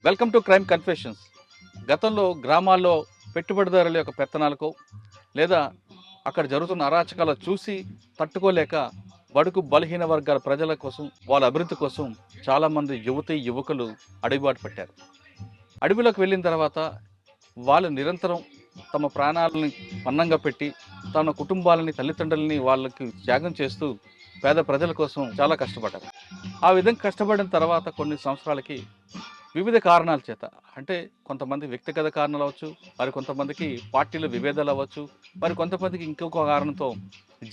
Welcome to crime confessions. గతంలో గ్రామాల్లో పెట్టుబడిదారుల యొక్క పెత్తనాలకు లేదా అక్కడ జరుగుతున్న అరాచకాలు చూసి తట్టుకోలేక బడుగు బలహీన వర్గాల ప్రజల కోసం వాళ్ళ అభివృద్ధి కోసం చాలామంది యువకులు అడుగుబాటు పెట్టారు. అడవిలోకి వెళ్ళిన తర్వాత వాళ్ళు నిరంతరం తమ ప్రాణాలని పన్నంగా పెట్టి తమ కుటుంబాలని తల్లిదండ్రులని వాళ్ళకి త్యాగం చేస్తూ పేద ప్రజల కోసం చాలా కష్టపడ్డారు. ఆ విధంగా కష్టపడిన తర్వాత కొన్ని సంవత్సరాలకి వివిధ కారణాల చేత, అంటే కొంతమంది వ్యక్తిగత కారణాలు అవ్వచ్చు, మరి కొంతమందికి పార్టీల విభేదాలు అవ్వచ్చు, మరి కొంతమందికి ఇంకొక కారణంతో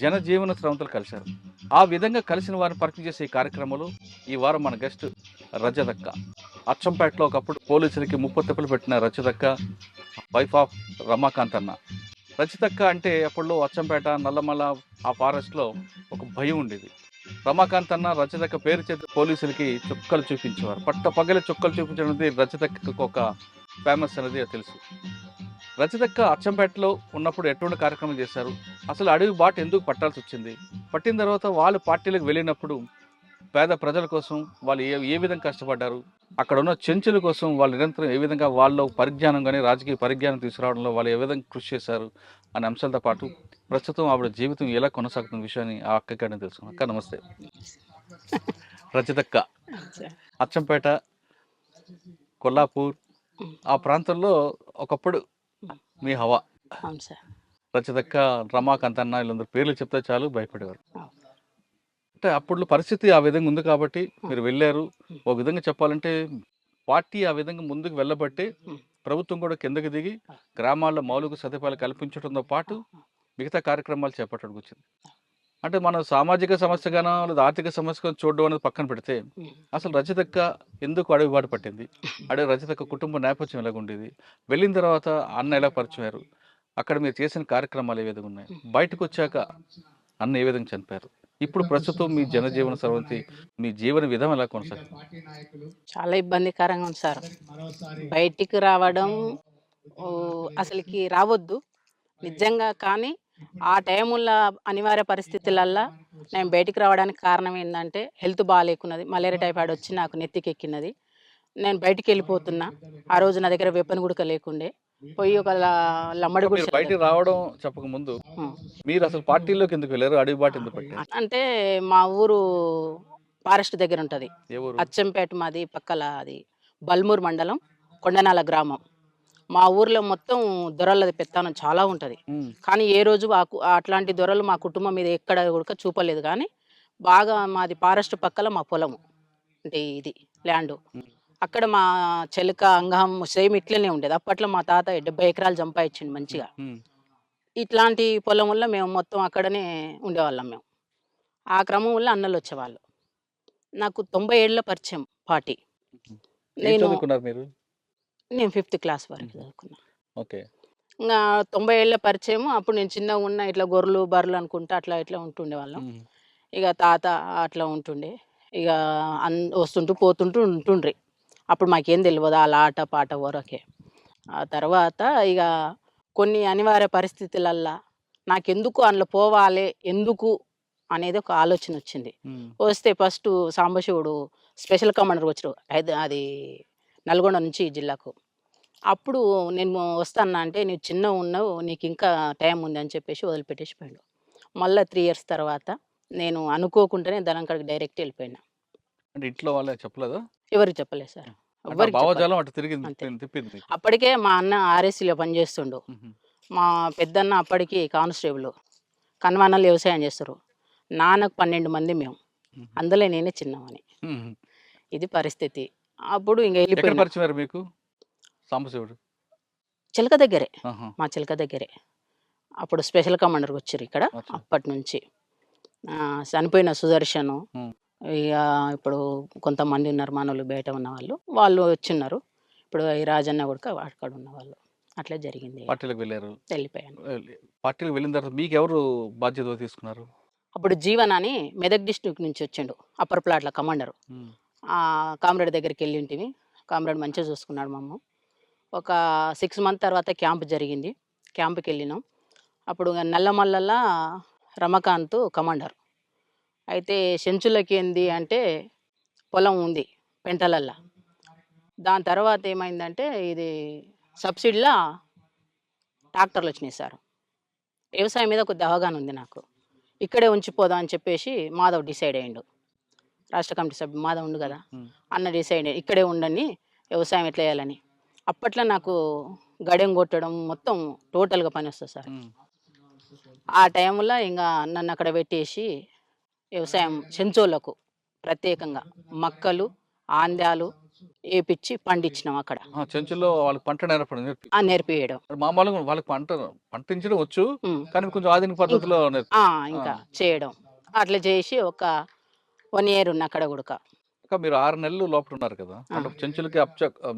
జనజీవన స్రవంతులు కలిశారు. ఆ విధంగా కలిసిన వారిని పరిచయం చేసే ఈ కార్యక్రమంలో ఈ వారం మన గెస్ట్ రజదక్క. అచ్చంపేటలో ఒకప్పుడు పోలీసులకి ముప్పు తెప్పలు పెట్టిన రజదక్క, వైఫ్ ఆఫ్ రమాకాంత్ అన్న. రజదక్క అంటే అప్పట్లో అచ్చంపేట నల్లమల్ల ఆ ఫారెస్ట్లో ఒక భయం ఉండేది. రమాకాంత్ అన్న రజదక్క పేరు చేత పోలీసులకి చుక్కలు చూపించేవారు. పట్ట పగల చుక్కలు చూపించడం అనేది రజదక్కకు ఒక ఫేమస్ అనేది తెలుసు. రజదక్క అచ్చంపేటలో ఉన్నప్పుడు ఎటువంటి కార్యక్రమం చేశారు, అసలు అడవి బాట ఎందుకు పట్టాల్సి వచ్చింది, పట్టిన తర్వాత వాళ్ళు పార్టీలకు వెళ్ళినప్పుడు పేద ప్రజల కోసం వాళ్ళు ఏ విధంగా కష్టపడ్డారు, అక్కడ ఉన్న చెంచుల కోసం వాళ్ళు నిరంతరం ఏ విధంగా వాళ్ళు పరిజ్ఞానం కానీ రాజకీయ పరిజ్ఞానం తీసుకురావడంలో వాళ్ళు ఏ విధంగా కృషి చేశారు అనే అంశాలతో పాటు ప్రస్తుతం ఆవిడ జీవితం ఎలా కొనసాగుతున్న విషయాన్ని ఆ అక్కగానే తెలుసుకున్నాం. అక్క నమస్తే. రజదక్క అచ్చంపేట, కొల్లాపూర్ ఆ ప్రాంతంలో ఒకప్పుడు మీ హవా. రజదక్క, రమాకాంత్ అన్న వీళ్ళందరూ పేర్లు చెప్తే చాలు భయపడేవారు. అంటే అప్పుడు పరిస్థితి ఆ విధంగా ఉంది కాబట్టి మీరు వెళ్ళారు. ఒక విధంగా చెప్పాలంటే పార్టీ ఆ విధంగా ముందుకు వెళ్ళబట్టి ప్రభుత్వం కూడా కిందకి దిగి గ్రామాల్లో మౌలిక సదుపాయాలు కల్పించడంతో పాటు మిగతా కార్యక్రమాలు చేపట్టడానికి వచ్చింది. అంటే మనం సామాజిక సమస్యగానో లేదా ఆర్థిక సమస్యగా చూడడం అనేది పక్కన పెడితే అసలు రజదక్క ఎందుకు అడుగుబాటు పట్టింది, రజదక్క కుటుంబ నేపథ్యం ఎలాగ ఉండేది, వెళ్ళిన తర్వాత అన్న ఎలా పరిచయం అయ్యారు, అక్కడ మీరు చేసిన కార్యక్రమాలు ఏ విధంగా ఉన్నాయి, బయటకు వచ్చాక అన్న ఏ విధంగా చనిపోయారు, ఇప్పుడు ప్రస్తుతం మీ జనజీవన స్రవంతి మీ జీవన విధానం ఎలా కొనసాగుతుంది? చాలా ఇబ్బందికరంగా ఉంది సార్. బయటికి రావడం అసలుకి రావద్దు నిజంగా. కానీ ఆ టైముల్లో అనివార్య పరిస్థితులల్లో నేను బయటికి రావడానికి కారణం ఏంటంటే హెల్త్ బాగాలేకున్నది, మలేరియా టైఫాయిడ్ వచ్చి నాకు నెత్తికెక్కినది. నేను బయటికి వెళ్ళిపోతున్నా. ఆ రోజు నా దగ్గర వెపన్ గుడక లేకుండే. పోయి ఒక లమ్మడి మీరు బయటికి రావడం చెప్పక ముందు మీరు అసలు పార్టీలోకి ఎందుకు వెళ్ళారు, అడుగుబాటు ఎందుకు పట్టారు? అంటే మా ఊరు ఫారెస్ట్ దగ్గర ఉంటుంది. అచ్చంపేట మాది, పక్కల అది బల్మూర్ మండలం కొండనాల గ్రామం. మా ఊర్లో మొత్తం దొరలది పెత్తనం చాలా ఉంటుంది. కానీ ఏ రోజు అట్లాంటి దొరలు మా కుటుంబం మీద ఎక్కడ కూడా చూపలేదు. కానీ బాగా మాది ఫారెస్ట్ పక్కల మా పొలము, అంటే ఇది ల్యాండ్. అక్కడ మా చెలక అంగం సేమ్ ఇట్లనే ఉండేది. అప్పట్లో మా తాత 70 ఎకరాలు సంపాదించిండు మంచిగా. ఇట్లాంటి పొలం వల్ల మేము మొత్తం అక్కడనే ఉండేవాళ్ళం మేము. ఆ క్రమం వల్ల అన్నలు వచ్చేవాళ్ళు. నాకు 90 ఏళ్ళ పరిచయం పార్టీ. నేను 5th క్లాస్ వరకు చదువుకున్నా. ఓకే. ఇంకా 90 ఏళ్ళ పరిచయం. అప్పుడు నేను చిన్నగా ఉన్న ఇట్లా గొర్రెలు బర్రెలు అనుకుంటా అట్లా ఇట్లా ఉంటుండేవాళ్ళం. ఇక తాత అట్లా ఉంటుండే. ఇక వస్తుంటూ పోతుంటూ ఉంటుండ్రి. అప్పుడు మాకేం తెలియదు, అలా ఆట పాట వరకే. ఆ తర్వాత ఇక కొన్ని అనివార్య పరిస్థితులల్లా నాకెందుకు అందులో పోవాలి, ఎందుకు అనేది ఒక ఆలోచన వచ్చింది. వస్తే ఫస్ట్ సాంబశివుడు స్పెషల్ కమాండర్ వచ్చాడు అది నల్గొండ నుంచి ఈ జిల్లాకు. అప్పుడు నేను వస్తాను అంటే, నువ్వు చిన్నగా ఉన్నావు, నీకు ఇంకా టైం ఉంది అని చెప్పేసి వదిలిపెట్టేసి పోయాడు. మళ్ళీ 3 ఇయర్స్ తర్వాత నేను అనుకోకుండానే ధనంకడికి డైరెక్ట్ వెళ్ళిపోయినా. అంటే ఇంట్లో వాళ్ళే చెప్పలేదా? ఎవరికి చెప్పలేదు సార్. అప్పటికే మా అన్న ఆర్ఎస్సీలో పనిచేస్తుండు. మా పెద్దన్న అప్పటికి కానిస్టేబుల్, కన్వానాలు వ్యవసాయం చేస్తారు. నాన్నకు 12 మంది మేము, అందులో నేనే చిన్నమని. ఇది పరిస్థితి. అప్పుడు ఇంకా వెళ్ళిపోయారు. మీకు సాంబశివుడు చిలక దగ్గరే, మా చిలక దగ్గరే. అప్పుడు స్పెషల్ కమాండర్కి వచ్చారు ఇక్కడ. అప్పటి నుంచి చనిపోయిన సుదర్శను, ఇక ఇప్పుడు కొంతమంది ఉన్నారు మనోళ్ళు, బయట ఉన్న వాళ్ళు వచ్చిన్నారు. ఇప్పుడు ఈ రాజన్న కూడా అక్కడ ఉన్న వాళ్ళు. అట్లా జరిగింది. పార్టీలకు వెళ్ళారు, వెళ్ళిపోయాను. పార్టీలకు వెళ్ళిన తర్వాత మీకు ఎవరు బాధ్యత తీసుకున్నారు? అప్పుడు జీవన్ అని మెదక్ డిస్ట్రిక్ట్ నుంచి వచ్చిండు, అప్పర్ ప్లాట్ల కమాండరు. కామ్రేడ్ దగ్గరికి వెళ్ళింటివి. కామ్రేడ్ మంచిగా చూసుకున్నాడు మమ్మ. ఒక 6 మంత్ తర్వాత క్యాంప్ జరిగింది. క్యాంప్కి వెళ్ళినాం. అప్పుడు నల్లమల్లల రమకాంత్ కమాండర్. అయితే చెంచులకి ఏంది అంటే పొలం ఉంది పెంటలల్లా. దాని తర్వాత ఏమైందంటే ఇది సబ్సిడీలో ట్రాక్టర్లు వచ్చినాయి సార్. వ్యవసాయం మీద కొద్దిగా అవగాహన ఉంది నాకు. ఇక్కడే ఉంచిపోదాం అని చెప్పేసి మాధవ్ డిసైడ్ అయ్యిండు. రాష్ట్ర కమిటీ సభ్యుడు మాధవ్ ఉండు కదా, ఉమ్, అన్న డిసైడ్ ఇక్కడే ఉండని వ్యవసాయం ఎట్లా చేయాలని. అప్పట్లో నాకు గడెం కొట్టడం మొత్తం టోటల్గా పని వస్తుంది సార్. ఉమ్, ఆ టైంలో ఇంకా నన్ను అక్కడ పెట్టేసి వ్యవసాయం చెంచోళ్ళకు ప్రత్యేకంగా మక్కలు ఆంద్యాలు వేపిచ్చి పండించినాం అక్కడ. చెంచుల్లో వాళ్ళకి పంట నేర్పడం నేర్పి నేర్పియడం. మామూలుగా వాళ్ళకి పండించడం వచ్చు, ఉమ్. కానీ కొంచెం ఆధునిక పద్ధతిలో నేర్పి ఇంకా చేయడం అట్లా చేసి ఒక 1 year ఉన్న అక్కడ కూడా. ఇంకా మీరు 6 నెలలు లోపల ఉన్నారు కదా, అంటే చెంచులకి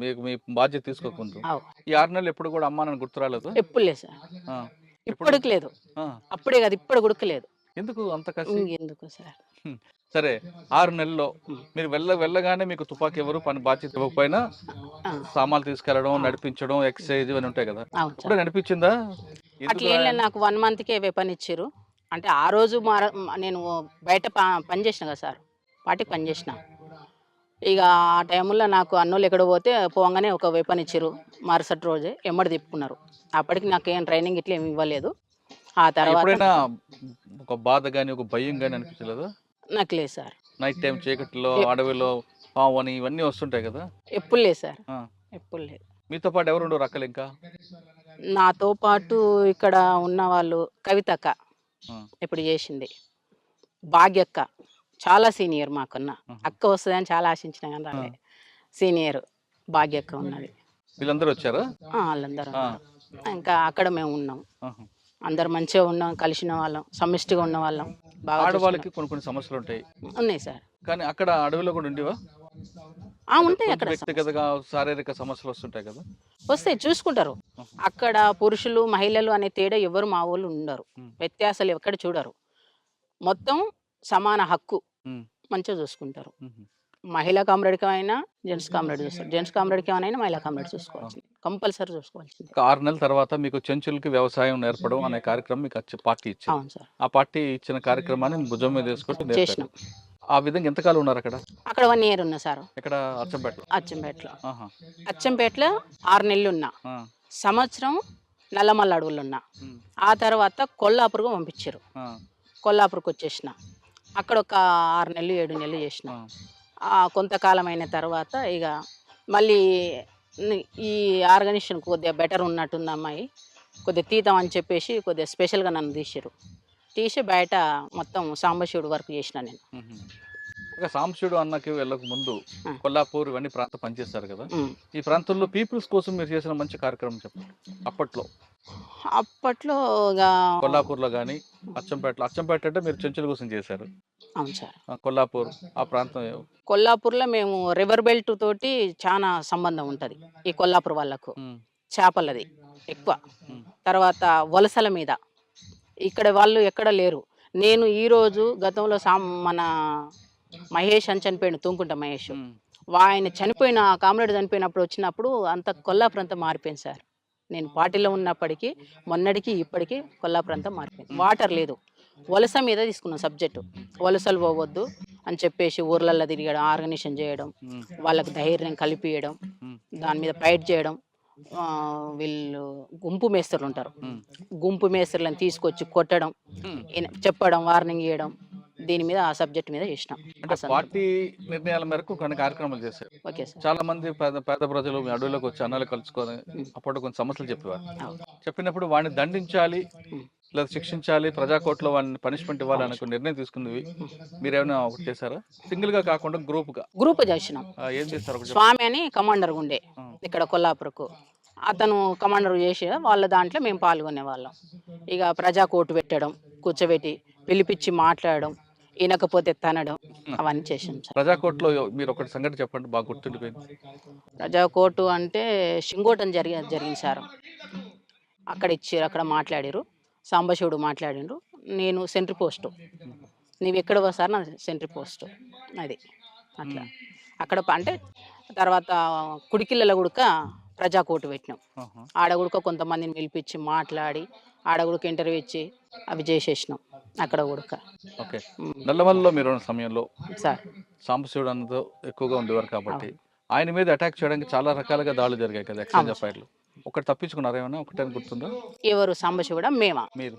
మీకు మీ బాధ్యత తీసుకోకముందు అవు ఈ 6 నెలలు ఎప్పుడు కూడా అమ్మా నన్ను గుర్తు రాలేదు. ఎప్పుడు లేదు సార్, ఇప్పటికి లేదు. ఆ, అప్పుడే కాదు ఇప్పుడు గుడకలేదు. ఎందుకు అంత కసి? ఎందుకు సార్. హ్మ్. సరే, 6 నెలల్లో మీరు వెళ్ళగానే మీకు తుపాకీ ఎవరు పని బాధ్యత ఇవ్వకపోయినా సామాన్లు తీసుకెళ్లడం, నడిపించడం, ఎక్సర్సైజ్ ఇవన్నీ ఉంటాయి కదా, అవును ఇప్పుడు సార్. నడిపించిందా? అట్లా ఏం లేదు, నాకు 1 monthకే వెపన్ ఇచ్చారు. అంటే ఆ రోజు నేను బయట పని చేసిన కదా సార్, పార్టీకి పని చేసిన. ఇక ఆ టైంలో నాకు అన్నోళ్ళు ఎక్కడ పోగానే ఒక వెపన్ ఇచ్చారు. మరుసటి రోజే ఎమ్మడి తిప్పుకున్నారు. అప్పటికి నాకేం ట్రైనింగ్ ఇట్లా ఏమి ఇవ్వలేదు. ఆ తర్వాత ఎప్పుడైనా ఒక బాధ గాని, ఒక భయం గాని అనిపించలేదా? నాకు లేదు సార్. నైట్ టైం చీకట్లో అడవిలో పాము అని ఇవన్నీ వస్తుంటాయి కదా. ఎప్పుడు లేదు సార్, ఆ, ఎప్పుడు లేదు. మీతో పాటు ఎవరు ఉండరు అక్కలు ఇంకా? నాతో పాటు ఇక్కడ ఉన్న వాళ్ళు కవితక్క ఆ, ఇప్పుడు చేసింది, భాగ్యక్క చాలా సీనియర్ మాకున్న అక్క వస్తుందని చాలా ఆశించిన కానీ రాలే. సీనియర్ భాగ్యక్క ఉన్నది. వీళ్ళందరూ వచ్చారా? వాళ్ళందరూ ఆ, ఉన్నారు. ఇంకా అక్కడ మేము ఉన్నాం, ఆహా. అందరు మంచిగా ఉన్నాం, కలిసిన వాళ్ళం, సమిష్టిగా ఉన్న వాళ్ళం. బాగా ఆడవాళ్ళకి కొన్ని సమస్యలు ఉంటాయి, ఉన్నాయి సార్. కానీ అక్కడ అడవిలో కూడా ఉండేవా? ఉంటాయి కొంచెం అక్కడ వ్యక్తిగతంగా శారీరక సమస్యలు వస్తుంటాయి కదా. వస్తాయి, చూసుకుంటారు. అక్కడ పురుషులు మహిళలు అనే తేడా ఎవరు మా వాళ్ళు ఉండరు, వ్యత్యాసాలు ఎక్కడ చూడరు. మొత్తం సమాన హక్కు, ఉమ్, మంచిగా చూసుకుంటారు. ఉమ్. మహిళా కామ్రేడ్కి అయినా జెంట్స్ కామ్రేడ్ చూస్తారు, జెంట్స్ కామ్రేడ్కి ఏమైనా మహిళా కామ్రేడ్ చూసుకోవాల్సింది, కంపల్సరీ చూసుకోవాల్సింది. ఒక 6 నెలల తర్వాత మీకు చెంచులకి వ్యవసాయం నేర్పడం అనే కార్యక్రమం మీకు పార్టీ ఇచ్చింది. అవును సార్, ఆ పార్టీ ఇచ్చిన కార్యక్రమాన్ని భుజం మీద వేసుకుంటూ నేర్పారు. చేసినాం. ఆ విధంగా ఎంతకాలం ఉన్నారు అక్కడ? అక్కడ 1 year ఉన్నా సార్. ఇక్కడ అచ్చంపేటలో? అచ్చంపేటలో. ఆహా. అచ్చంపేటలో 6 నెలలు ఉన్నా. ఆ, సంవత్సరం నల్లమల్ల అడవుల్లో ఉన్నా. ఉమ్, ఆ తర్వాత కొల్లాపూర్కు పంపించారు. ఆ, కొల్లాపూర్కి వచ్చేసిన. అక్కడ ఒక 6 నెలలు 7 నెలలు చేసిన. ఆ, కొంతకాలం అయిన తర్వాత ఇక మళ్ళీ ఈ ఆర్గనైజేషన్ కొద్దిగా బెటర్ ఉన్నట్టుంది అమ్మాయి, కొద్దిగా తీద్దాం అని చెప్పేసి కొద్దిగా స్పెషల్గా నన్ను తీసారు. తీసి బయట మొత్తం సాంబశివుడు వర్క్ చేసిన నేను. ఉహు. ఒక సాంబశివుడు అన్నకి వెళ్ళక ముందు కొల్లాపూర్ ఇవన్నీ ప్రాంతం పనిచేస్తారు కదా, ఈ ప్రాంతంలో పీపుల్స్ కోసం మీరు చేసిన మంచి కార్యక్రమం చెప్పండి అప్పట్లో. అప్పట్లో ఇక కొల్లాపూర్లో కానీ అచ్చంపేట అంటే మీరు చెంచుల కోసం చేశారు. అవును సార్. కొల్లాపూర్ ఆ ప్రాంతం కొల్లాపూర్లో మేము రివర్ బెల్ట్ తోటి చాలా సంబంధం ఉంటుంది ఈ కొల్లాపూర్ వాళ్ళకు. ఉమ్, చేపలది ఎక్కువ. తర్వాత వలసల మీద ఇక్కడ వాళ్ళు ఎక్కడ లేరు. నేను ఈరోజు గతంలో మన మహేష్ అని చనిపోయాడు, తూంకుంట మహేష్. ఉమ్, ఆయన చనిపోయిన కామ్రేడ్ చనిపోయినప్పుడు వచ్చినప్పుడు అంత కొల్లాపూర్ అంతా మారిపోయింది సార్. నేను పార్టీలో ఉన్నప్పటికీ మొన్నటికి ఇప్పటికీ కొల్లాపూర్ అంతా మారిపోయింది. వాటర్ లేదు, వలస మీద తీసుకున్నాం సబ్జెక్టు. వలసలు పోవద్దు అని చెప్పేసి ఊర్లల్లో తిరగడం, ఆర్గనైజేషన్ చేయడం, వాళ్ళకి ధైర్యం కల్పియడం, దాని మీద ఫైట్ చేయడం. వీళ్ళు గుంపు మేస్త్రులు ఉంటారు, గుంపు మేస్త్రులను తీసుకొచ్చి కొట్టడం, చెప్పడం, వార్నింగ్ ఇవ్వడం, దీని మీద ఆ సబ్జెక్ట్ మీద చేసినాం. అంటే పార్టీ నిర్ణయాల మేరకు కొన్ని కార్యక్రమాలు చేశారు. Okay sir. చాలా మంది పేద ప్రజలు మీ అడవులకు వచ్చి అన్నాలు కలుసుకొని అప్పుడు కొన్ని సమస్యలు చెప్పేవారు. చెప్పినప్పుడు వాడిని దండించాలి లేదా శిక్షించాలి, ప్రజాకోర్టులో వాడిని పనిష్మెంట్ ఇవ్వాలి అనే నిర్ణయం తీసుకున్నవి మీరేమైనా ఒకటి చేశారా? సింగిల్ గా కాకుండా గ్రూప్ చేసినాం. ఏం చేస్తారు? స్వామి అని కమాండర్ ఉండే ఇక్కడ కొల్లాపూర్కు, అతను కమాండర్ చేసి వాళ్ళ దాంట్లో మేము పాల్గొనే వాళ్ళం. ఇక ప్రజా కోర్టు పెట్టడం, కూర్చోబెట్టి పిలిపించి మాట్లాడడం, వినకపోతే తనడం, అవన్నీ చేసాం సార్. ప్రజాకోర్టులో మీరు ఒకటి సంఘటన చెప్పండి, బాగా గుర్తుండిపోయింది. ప్రజా కోర్టు అంటే షింగోటం జరిగింది సార్. అక్కడ ఇచ్చారు, అక్కడ మాట్లాడారు, సాంబశివుడు మాట్లాడిండ్రు. నేను సెంట్రీ పోస్టు, నీవు ఎక్కడ సార్ నా సెంట్రీ పోస్టు అది అట్లా. అక్కడ అంటే తర్వాత కుడికిళ్ళలో కూడా ప్రజా కోర్టు పెట్టినాం. ఆడగుడక కొంతమందిని పిలిపించి మాట్లాడి ఆడగుడక ఇంటర్వ్యూ ఇచ్చి అవి చేసేసినాం అక్కడ కూడా. ఓకే. నల్లమల్లలో మీరు సమయంలో సార్ సాంబశివుడు అన్నతో ఎక్కువగా ఉండేవారు కాబట్టి ఆయన మీద అటాక్ చేయడానికి చాలా రకాలుగా దాడులు జరిగాయి కదా ఎక్స్చేంజ్ అవును ఆఫ్ ఫైర్లు. ఒకటి తప్పించుకున్నారు ఏమైనా? ఒకటని గుర్తుందా ఎవరు సాంబశివుడా మేమా? మీరు?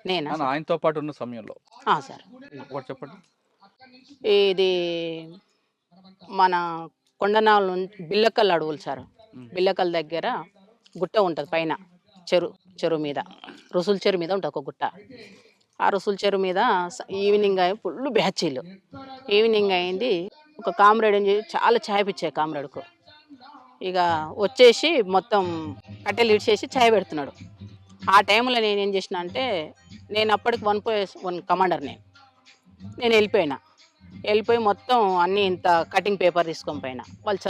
నేనా సార్? ఆయనతో పాటు ఉన్న సమయంలో సార్ ఒకటి చెప్పండి. ఇది మన కొండనాల బిల్లకల్ అడవులు సార్. బిల్లకల్ దగ్గర గుట్ట ఉంటుంది పైన, చెరువు మీద, రుసుల చెరువు మీద ఉంటుంది ఒక గుట్ట. ఆ రుసుల చెరువు మీద ఈవినింగ్ అయ్యి ఫుల్ బ్యాచీలు. ఈవినింగ్ అయింది, ఒక కామ్రేడ్ ఏం చేసి చాలా ఛాయ్ పిచ్చే కామ్రేడ్కు. ఇక వచ్చేసి మొత్తం కట్టెలు ఇడిచేసి ఛాయ్ పెడుతున్నాడు. ఆ టైంలో నేను ఏం చేసిన అంటే, నేను అప్పటికి 1+1 కమాండర్. నేను వెళ్ళిపోయి మొత్తం అన్నీ ఇంత కటింగ్ పేపర్ తీసుకొని పోయినా. వాళ్ళు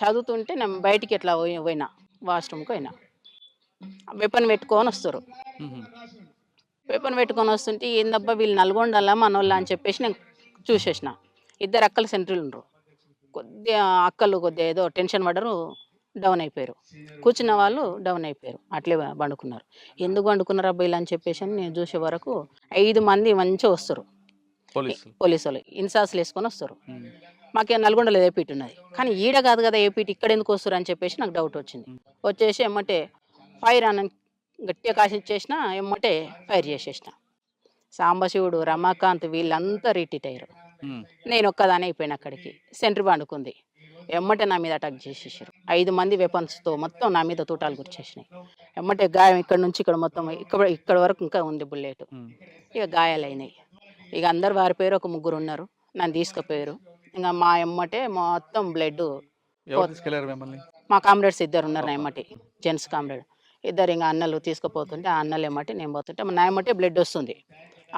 చదువుతుంటే నేను బయటికి ఎట్లా పోయినా, వాష్రూమ్కి పోయినా. వెపన్ పెట్టుకొని వస్తారు. వెపన్ పెట్టుకొని వస్తుంటే ఏందబ్బా వీళ్ళు నల్గొండలా మనోళ్ళ అని చెప్పేసి నేను చూసేసిన. 2 అక్కలు సెంట్రీలు ఉండరు. కొద్దిగా ఏదో టెన్షన్ పడ్డరు, డౌన్ అయిపోయారు. కూర్చున్న వాళ్ళు డౌన్ అయిపోయారు, అట్లే పండుకున్నారు. ఎందుకు పండుకున్నారు అబ్బాయిలు అని చెప్పేసి నేను చూసే వరకు 5 మంది మంచిగా వస్తారు, పోలీసు వాళ్ళు ఇన్సాస్లు వేసుకొని వస్తారు. మాకే నల్గొండలో ఏపీటీ ఉన్నది, కానీ ఈడ కాదు కదా ఏపీటీ, ఇక్కడ ఎందుకు వస్తారు అని చెప్పేసి నాకు డౌట్ వచ్చింది. వచ్చేసి ఎమ్మటే ఫైర్ అని గట్టిగా కాసిచ్చేసిన, ఎమ్మటే ఫైర్ చేసేసిన. సాంబశివుడు, రమాకాంత్ వీళ్ళంతా రిట్రీట్ అయ్యారు. నేను ఒక్కదానే అయిపోయినా. అక్కడికి సెంట్రీ పండుకుంది. ఎమ్మటే నా మీద అటాక్ చేసేసారు. 5 మంది వెపన్స్తో మొత్తం నా మీద తూటాలు గుర్చేసినాయి. ఎమ్మటే గాయం ఇక్కడ నుంచి ఇక్కడ మొత్తం ఇక్కడ వరకు ఇంకా ఉంది బుల్లెట్. ఇక గాయాలైనాయి. ఇక అందరు వారిపోయారు. ఒక 3 ఉన్నారు, నన్ను తీసుకుపోయారు. ఇంకా మా ఎమ్మటే మొత్తం బ్లడ్. మా కామ్రేడ్స్ 2 ఉన్నారు నా ఎమ్మటి, జెంట్స్ కామ్రేడ్ 2. ఇంకా అన్నలు తీసుకుపోతుంటే ఆ అన్నలు ఎమ్మటే నేను పోతుంటే నా ఎమ్మటే బ్లడ్ వస్తుంది.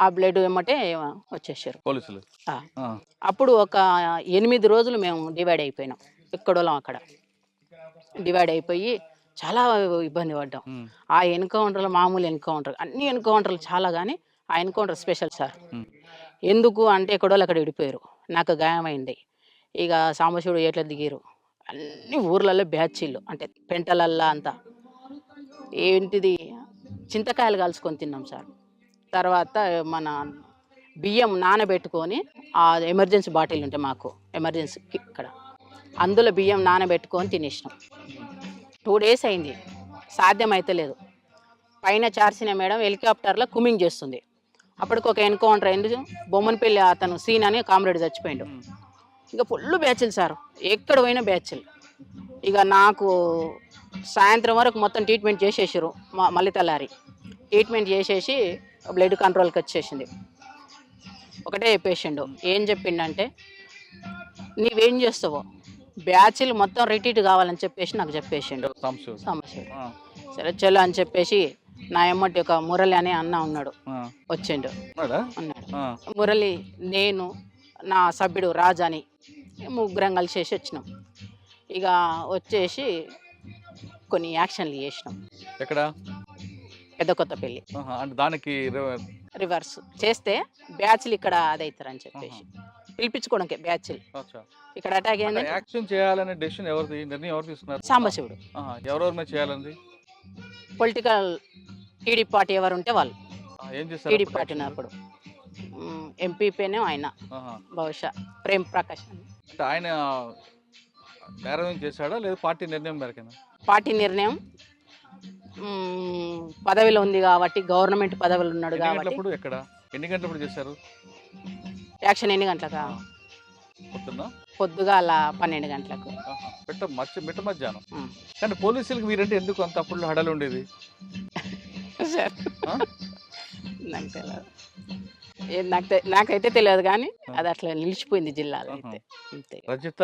ఆ బ్లడ్ ఎమ్మటే వచ్చేసారు పోలీసులు. అప్పుడు ఒక 8 రోజులు మేము డివైడ్ అయిపోయినాం. ఎక్కడోళ్ళం అక్కడ డివైడ్ అయిపోయి చాలా ఇబ్బంది పడ్డాం. ఆ ఎన్కౌంటర్లు మామూలు ఎన్కౌంటర్, అన్ని ఎన్కౌంటర్లు చాలా, కానీ ఆ ఎన్కౌంటర్ స్పెషల్ సార్. ఎందుకు అంటే ఎక్కడోళ్ళు అక్కడ విడిపోయారు, నాకు గాయమైంది. ఇక సాంబశివుడు ఎట్లా దిగారు, అన్ని ఊర్లలో బ్యాచీలు అంటే పెంటలల్లా అంతా ఏంటిది చింతకాయలు కలుసుకొని తిన్నాం సార్. తర్వాత మన బియ్యం నానబెట్టుకొని, ఆ ఎమర్జెన్సీ బాటిల్ ఉంటే మాకు ఎమర్జెన్సీకి ఇక్కడ, అందులో బియ్యం నానబెట్టుకొని తినేసినాం. 2 days అయింది, సాధ్యం అయితే లేదు. పైన చార్సిన మేడం హెలికాప్టర్లో కుమింగ్ చేస్తుంది. అప్పటికి ఒక ఎన్కౌంటర్ అయింది, బొమ్మనపల్లి అతను సీన్ అని కామ్రేడ్ చచ్చిపోయాడు. ఇక ఫుల్ బ్యాచ్లు సార్, ఎక్కడ పోయినా బ్యాచ్లు. ఇక నాకు సాయంత్రం వరకు మొత్తం ట్రీట్మెంట్ చేసేసారు. మళ్ళీ తెల్లారి ట్రీట్మెంట్ చేసేసి బ్లడ్ కంట్రోల్కి వచ్చేసింది. ఒకటే పేషెంట్ ఏం చెప్పిండంటే, నీవేం చేస్తావో బ్యాచ్లు మొత్తం రిట్రీట్ కావాలని చెప్పేసి నాకు చెప్పేసిండు సమస్య. సరే చలో అని చెప్పేసి నా ఎమ్మటి ఒక మురళి అనే అన్న ఉన్నాడు, వచ్చిండు అన్నాడు. మురళి, నేను, నా సభ్యుడు రాజా అని 3 కలిసేసి వచ్చినాం. ఇక వచ్చేసి కొన్ని యాక్షన్లు చేసినాం. ఎక్కడ? పెద్ద కొత్తపల్లి. దానికి రివర్స్ చేస్తే బ్యాచ్లు ఇక్కడ అదవుతారని చెప్పేసి పిలిపించుకోవడానికి బ్యాచ్లు ఇక్కడ అటాక్ అయింది. యాక్షన్ చేయాలనే డెసిషన్ నిర్ణయం ఎవరు తీసుకున్నారు? సాంబశివుడు. ఎవరెవరి మీద చేయాలండి? పొలిటికల్ టీడీపీ పార్టీ ఎవరు ఉంటే వాళ్ళు. టీడీపీ పార్టీ ఉన్నప్పుడు ఎంపీపీనే ఆయన, బహుశా ప్రేమ్ ప్రకాష్. ఆయన నేరం చేశాడా లేదా పార్టీ నిర్ణయం మేరకేనా? పార్టీ నిర్ణయం, పదవిలో ఉంది కాబట్టి, గవర్నమెంట్ పదవిలో ఉన్నాడు కాబట్టి. ఎన్ని గంటలప్పుడు చేశారు యాక్షన్? ఎన్ని గంటలకా? పొద్దుగాల 12 గంటలకు. మిట్ట మధ్యాహ్నం. కానీ పోలీసులకు మీరంటే ఎందుకు అంత అప్పుడు హడలు ఉండేది? నాకైతే తెలియదు, కానీ అది అట్లా నిలిచిపోయింది జిల్లాలో అయితే. రజిత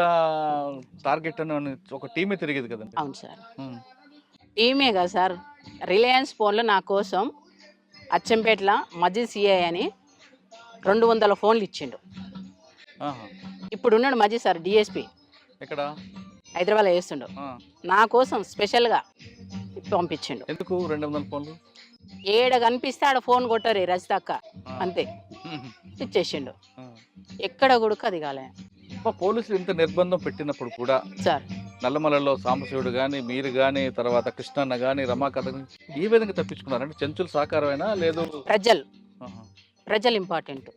టార్గెట్ అని ఒక టీమే తిరిగేది కదా? అవును సార్, టీమే కదా సార్. రిలయన్స్ ఫోన్లో నా కోసం అచ్చంపేటలో మజీద్ సిఐ అని 200 ఫోన్లు ఇచ్చిండు. ఇప్పుడు ఉన్నాడు మజీద్ సార్, డిఎస్పీ. ఎక్కడ? హైదరాబాద్లో చేస్తుండు. నా కోసం స్పెషల్గా పంపించిండు. ఎందుకు 200 ఫోన్లు? ఏడ కనిపిస్తే ఆడ ఫోన్ కొట్టారు రజిత అక్క, అంతే ఇచ్చేసిండు. ఎక్కడ కూడా అది కాలే. పోలీసులు ఇంత నిర్బంధం పెట్టినప్పుడు కూడా సార్, నల్లమలలో సాంబశివుడు కానీ, మీరు కానీ, తర్వాత కృష్ణన్న కానీ, రమాకాంత్ ఈ విధంగా తప్పించుకున్నారంటే చెంచుల సహకారమైనా లేదు? ప్రజలు ఇంపార్టెంట్.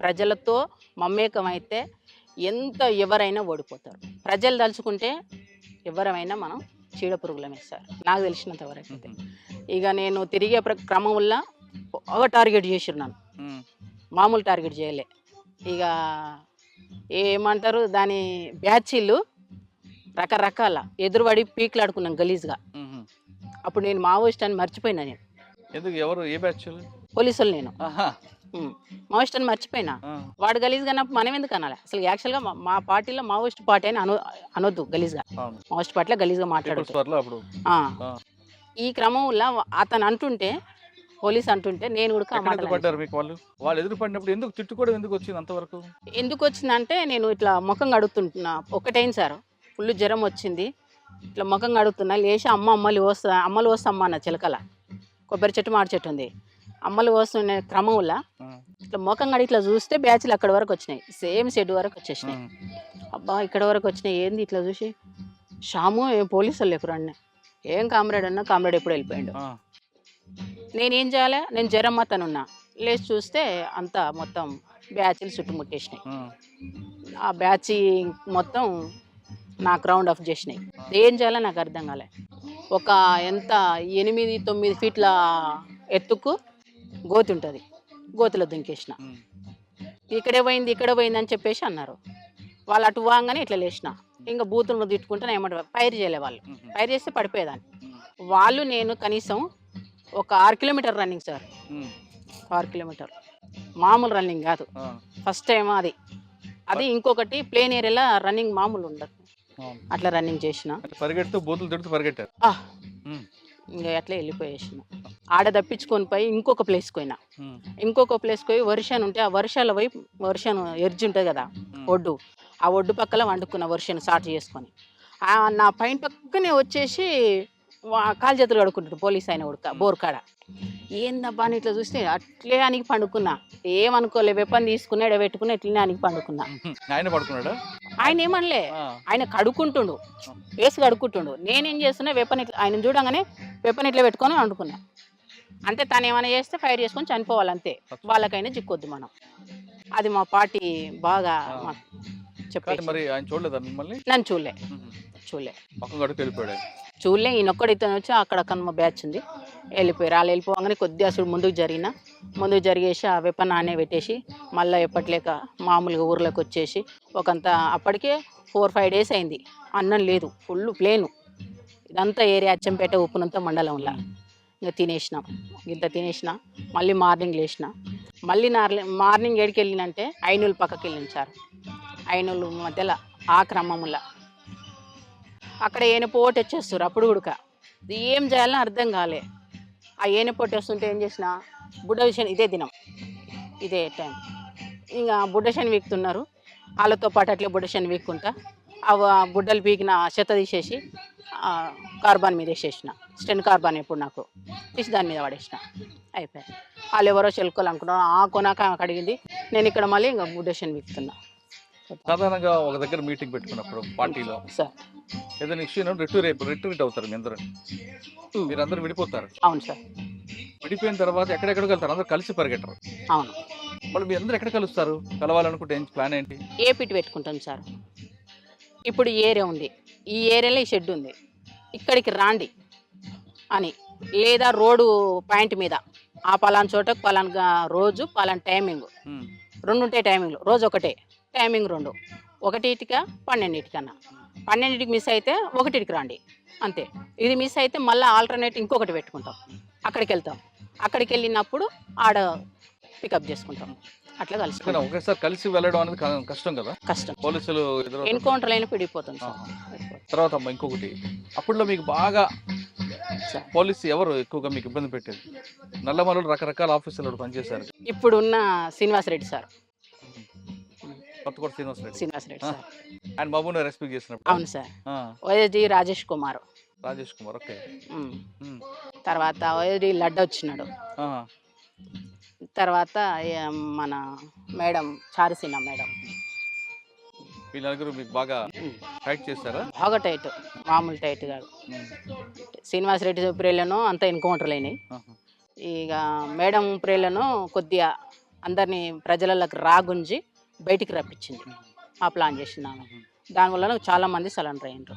ప్రజలతో మమేకం అయితే ఎంత ఎవరైనా ఓడిపోతారు. ప్రజలు తలుచుకుంటే ఎవరైనా మనం చీడ పురుగులమే సార్, నాకు తెలిసినంత వరకు అయితే. ఇక నేను తిరిగే క్రమంలో బాగా టార్గెట్ చేసిరు నన్ను, మామూలు టార్గెట్ చేయలే. ఇక ఏమంటారు దాని బ్యాచీలు రకరకాల ఎదురుపడి పీకులాడుకున్నాను గలీజ్గా. అప్పుడు నేను మావోయిస్ట్ అని మర్చిపోయినా. నేను ఎందుకు ఎవరు ఏ బ్యాచ్? పోలీసులు నేను మావోయిస్ట్ అని మర్చిపోయినా. వాడు గలీజ్గా అన్నప్పుడు మనం ఎందుకు అనాలి? అసలు యాక్చువల్గా మా పార్టీలో మావోయిస్ట్ పార్టీ అని అనొద్దు గలీజ్గా. మావోయిస్ట్ పార్టీలో గలీజ్గా మాట్లాడదు. ఈ క్రమంలో అతను అంటుంటే, పోలీస్ అంటుంటే నేను కూడా వాళ్ళు ఎదురు పడినప్పుడు ఎందుకు తిట్టుకోవడం ఎందుకు వచ్చింది అంతవరకు? ఎందుకు వచ్చిందంటే నేను ఇట్లా ముఖం కడుగుతుంటున్నా. ఒకటైంది సార్, ఫుల్ జ్వరం వచ్చింది. ఇట్లా ముఖం కడుగుతున్నా, లేచి అమ్మలు వస్తామ్మ అన్న చిలకల కొబ్బరి చెట్టు మాడి చెట్టు ఉంది. అమ్మలు వస్తున్న క్రమంలో ఇట్లా ముఖం కడిగి ఇట్లా చూస్తే బ్యాచ్లు అక్కడి వరకు వచ్చినాయి, సేమ్ షెడ్ వరకు వచ్చేసినాయి. అబ్బా ఇక్కడ వరకు వచ్చినాయి ఏంది ఇట్లా చూసి, షాము ఏం పోలీసులు లేకురా అన్న. ఏం కామ్రేడ్ అన్నా, కామ్రేడ్ ఎప్పుడు వెళ్ళిపోయాడు. నేనేం చేయాలి? నేను జ్వరం అతనున్నా. లేచి చూస్తే అంతా మొత్తం బ్యాచ్లు చుట్టుముట్టేసినాయి. ఆ బ్యాచ్ మొత్తం నాకు రౌండ్ ఆఫ్ చేసినాయి. ఏం చేయాలో నాకు అర్థం కాలే. ఒక ఎంత 8-9 ఫీట్ల ఎత్తుకు గోతి ఉంటుంది, గోతిలో దుంకేసిన. ఇక్కడ పోయింది అని చెప్పేసి అన్నారు. వాళ్ళు అటు వాగానే ఇట్లా లేచిన. ఇంకా బూతులను తిట్టుకుంటే ఏమంటారు, ఫైర్ చేయలే వాళ్ళు. ఫైర్ చేస్తే పడిపోయేదాన్ని. వాళ్ళు నేను కనీసం ఒక 6 కిలోమీటర్ రన్నింగ్ సార్, 6 కిలోమీటర్ మామూలు రన్నింగ్ కాదు. ఫస్ట్ టైం అది ఇంకొకటి ప్లేన్ ఏరియాలో రన్నింగ్ మామూలు ఉండదు. అట్లా రన్నింగ్ చేసిన, పరిగెడుతూ బూతులు తిడుతూ పరిగెట్టారు. ఇంకా అట్లా వెళ్ళిపోయేసిన. ఆడ తప్పించుకొని పోయి ఇంకొక ప్లేస్కి పోయినా. ఇంకొక ప్లేస్కి పోయి వర్షాన్ని ఉంటే, ఆ వర్షాల వైపు వర్షాన్ని ఎర్జి ఉంటుంది కదా ఒడ్డు, ఆ ఒడ్డు పక్కల వండుకున్న వర్షాన్ని స్టార్ట్ చేసుకొని నా పైన పక్కనే వచ్చేసి కాలు చేతులు కడుక్కుంటాడు పోలీస్ ఆయన ఉడక బోర్కాడ. ఏందబ్బా అని ఇట్లా చూస్తే అట్లే అనికి పండుకున్నా. ఏమనుకోలే, వెపన్ తీసుకుని ఎడబెట్టుకుని ఎట్లనే అనికి పండుకున్నా. ఆయన ఏమనలే, ఆయన కడుక్కుంటుండు, వేసి కడుక్కుంటుండు. నేనేం చేస్తున్నా, వెపన్ ఇట్లా ఆయన చూడంగానే వెపన్ ఇట్లా పెట్టుకొని వండుకున్నా. అంటే తను ఏమైనా చేస్తే ఫైర్ చేసుకొని చనిపోవాలంతే, వాళ్ళకైనా చిక్కొద్దు మనం. అది మా పార్టీ బాగా చెప్పారు. నన్ను చూడలే చూడలే. ఈయనొక్కడు ఇతను వచ్చి అక్కడ కనుమ బ్యాచ్ ఉంది, వెళ్ళిపోయారు. వాళ్ళు వెళ్ళిపోగానే కొద్దిగా అసలు ముందుకు జరిగేసి ఆ వెపన్ ఆనే పెట్టేసి మళ్ళీ ఎప్పట్లేక మామూలుగా ఊర్లోకి వచ్చేసి ఒకంత అప్పటికే 4-5 days అయింది. అన్నం లేదు, ఫుల్ ప్లేను. ఇదంతా ఏరియా అచ్చంపేట ఉప్పునంత మండలంలో. ఇంకా తినేసిన మళ్ళీ మార్నింగ్ లేచిన. మళ్ళీ మార్నింగ్ ఏడికి వెళ్ళినంటే ఐనూలు పక్కకి వెళ్ళిన సార్. ఐనూలు మధ్యలో ఆ క్రమంలో అక్కడ ఏనపోటు వచ్చేస్తారు. అప్పుడు కూడా ఏం చేయాలని అర్థం కాలే. ఆ ఏనపోటు వస్తుంటే ఏం చేసిన, బుడ్డ విషయం ఇదే టైం ఇంకా బుడ్డశని వీక్తున్నారు. వాళ్ళతో పాటు అట్లే బుడ్డశని వీక్కుంటా ఆ బుడ్డలు పీకిన చెత్త తీసేసి కార్బాన్ మీద వేసేసిన. స్టెన్ కార్బాన్ ఎప్పుడు నాకు తీసి దాని మీద పడేసిన. అయిపోయాయి. వాళ్ళు ఎవరో చెలుకోవాలి అనుకున్నాను. ఆ కొనాక అడిగింది. నేను ఇక్కడ మళ్ళీ ఇంకా బుడ్డశని వీక్తున్నా. సాధారణంగా ఒక దగ్గర మీటింగ్ పెట్టుకున్నప్పుడు పార్టీలో సార్ ఏదైనా ఇష్యూ రిట్రీట్ అవుతారు. మీరందరూ విడిపోతారు. అవును సార్. విడిపోయిన తర్వాత ఎక్కడెక్కడికి వెళ్తారు? అందరూ కలిసి పరిగెట్టరు. అవును. వాళ్ళు మీ అందరూ ఎక్కడ కలుస్తారు? కలవాలనుకుంటే ప్లాన్ ఏంటి? ఏ పిటి పెట్టుకుంటాం సార్. ఇప్పుడు ఈ ఏరియా ఉంది, ఈ ఏరియాలో ఈ షెడ్ ఉంది, ఇక్కడికి రాండి అని. లేదా రోడ్డు పాయింట్ మీద ఆ పలానా చోటకు పలానా రోజు పలానా టైమింగ్ 2 ఉంటాయి. టైమింగ్లు రోజు ఒకటే టైమింగ్ 2, 1టికా 12టికన్నా. 12టికి మిస్ అయితే 1టికి రండి అంతే. ఇది మిస్ అయితే మళ్ళీ ఆల్టర్నేట్ ఇంకొకటి పెట్టుకుంటాం, అక్కడికి వెళ్తాం. అక్కడికి వెళ్ళినప్పుడు ఆడ పికప్ చేసుకుంటాం. అట్లా ఒకేసారి కలిసి వెళ్ళడం అనేది కష్టం కదా. కష్టం. పోలీసులు ఎన్కౌంటర్ అయినా పిడిపోతాం సార్. తర్వాత ఇంకొకటి, అప్పుడులో మీకు బాగా పోలీసు ఎవరు ఎక్కువగా మీకు ఇబ్బంది పెట్టేది? నల్లమల్లు రకరకాల ఆఫీసులు పనిచేశారు. ఇప్పుడున్న శ్రీనివాసరెడ్డి సార్. కొత్తకోట శ్రీనివాసరెడ్డి సార్. ఆయన బాబుని రెస్పెక్ట్ చేసినప్పుడు. అవును సార్. వైఎస్డి రాజేష్ కుమార్. ఓకే. తర్వాత వైఎస్డి లడ్డ వచ్చినాడు. తర్వాత మన మేడం చారుసీన మేడం. వీళ్ళందరూ మీకు బాగా టైట్ చేస్తారా? బాగా టైట్, మామూలు టైట్ కాదు. శ్రీనివాసరెడ్డి ప్రేలను అంతా ఎన్కౌంటర్లు అయినాయి. ఇక మేడం ప్రేలను కొద్దిగా అందరినీ ప్రజలకు రాగుంజి బయటికి రప్పించింది. ఆ ప్లాన్ చేసినాను. దానివల్ల నాకు చాలామంది సరెండర్ అయ్యిండ్రు.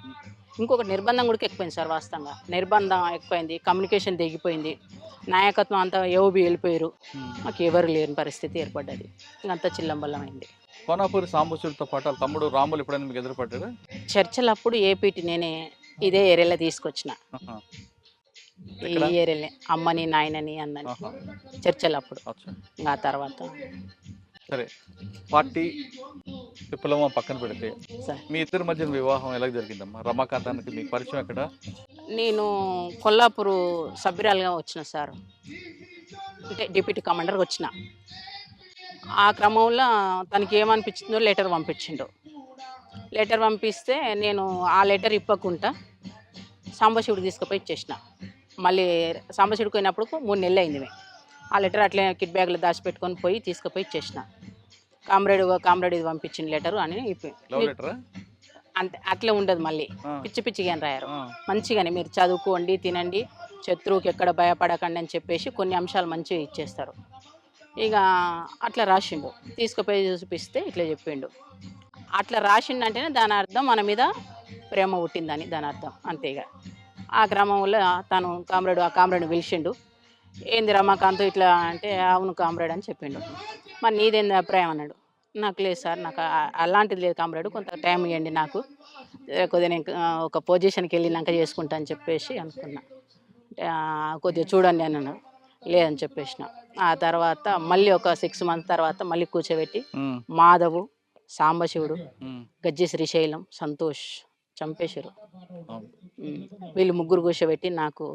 ఇంకొకటి నిర్బంధం కూడా ఎక్కువైంది సార్ వాస్తవంగా. నిర్బంధం ఎక్కువైంది, కమ్యూనికేషన్ తెగిపోయింది. నాయకత్వం అంతా ఏఓబి వెళ్ళిపోయారు. మాకు ఎవరు లేని పరిస్థితి ఏర్పడ్డది. ఇంకంతా చిల్లంబల్లమైంది. కోనాపూరి సాంబశివరితో పాటు వాళ్ళ తమ్ముడు రాములు ఎప్పుడైనా మీకు ఎదురుపడ్డాడా? చర్చలప్పుడు ఏపీటీ నేనే ఇదే ఏరియాలో తీసుకొచ్చిన. ఆహా. ఈ ఎక్కడ? ఏరియాలే అమ్మని, నాయనని, అన్నని ఆహా. చర్చలప్పుడు. అచ్చా. ఇంకా ఆ తర్వాత సరే, పార్టీ విప్లవం పక్కన పెడితే సార్ మీ ఇద్దరి మధ్యన వివాహం ఎలా జరిగిందమ్మా? రమాకాంతానికి మీకు పరిచయం ఎక్కడ? నేను కొల్లాపూరు సభ్యురాలుగా వచ్చిన సార్. అంటే డిప్యూటీ కమాండర్గా వచ్చిన. ఆ క్రమంలో తనకి ఏమనిపించిందో లెటర్ పంపించిండు. లెటర్ పంపిస్తే నేను ఆ లెటర్ ఇప్పకుండా సాంబశివుడికి తీసుకుపోయి ఇచ్చేసిన. మళ్ళీ సాంబశివుడికి పోయినప్పుడు 3 నెలలు అయింది. ఆ లెటర్ అట్లే కిట్ బ్యాగ్లో దాచిపెట్టుకొని పోయి తీసుకుపోయి ఇచ్చేసిన. కామ్రేడ్ ఇది పంపించిన లెటరు అని లవ్ లెటరా? అంతే, అట్లే ఉండదు. మళ్ళీ ఆ. పిచ్చి పిచ్చిగా అని రాయారు. ఆ. మంచిగానే మీరు చదువుకోండి, తినండి, శత్రువుకి ఎక్కడ భయపడకండి అని చెప్పేసి కొన్ని అంశాలు మంచిగా ఇచ్చేస్తారు. ఇక అట్లా రాసిండు. తీసుకుపోయి చూపిస్తే ఇట్లా చెప్పిండు. అట్లా రాసిండంటేనే దాని అర్థం మన మీద ప్రేమ పుట్టిందని దాని అర్థం. అంతే. ఇక ఆ క్రమంలో తను ఆ కామ్రేడ్ని పిలిచిండు. ఏంది రమాకాంత్ ఇట్లా అంటే, అవును కామ్రేడ్ అని చెప్పిండు. మరి నీదేంది అభిప్రాయం అన్నాడు. నాకు లేదు సార్, నాకు అలాంటిది లేదు కామ్రేడ్, కొంత టైం ఇవ్వండి నాకు, కొద్దిగా నేను ఒక పొజిషన్కి వెళ్ళినాక చేసుకుంటా అని చెప్పేసి అనుకున్నా. కొద్దిగా చూడండి అని అన్నాడు. లేదని చెప్పేసిన. ఆ తర్వాత మళ్ళీ ఒక 6 మంత్స్ తర్వాత మళ్ళీ కూర్చోబెట్టి మాధవు, సాంబశివుడు, గజ్జి శ్రీశైలం, సంతోష్ చంపేశారు. వీళ్ళు ముగ్గురు కూర్చోబెట్టి నాకు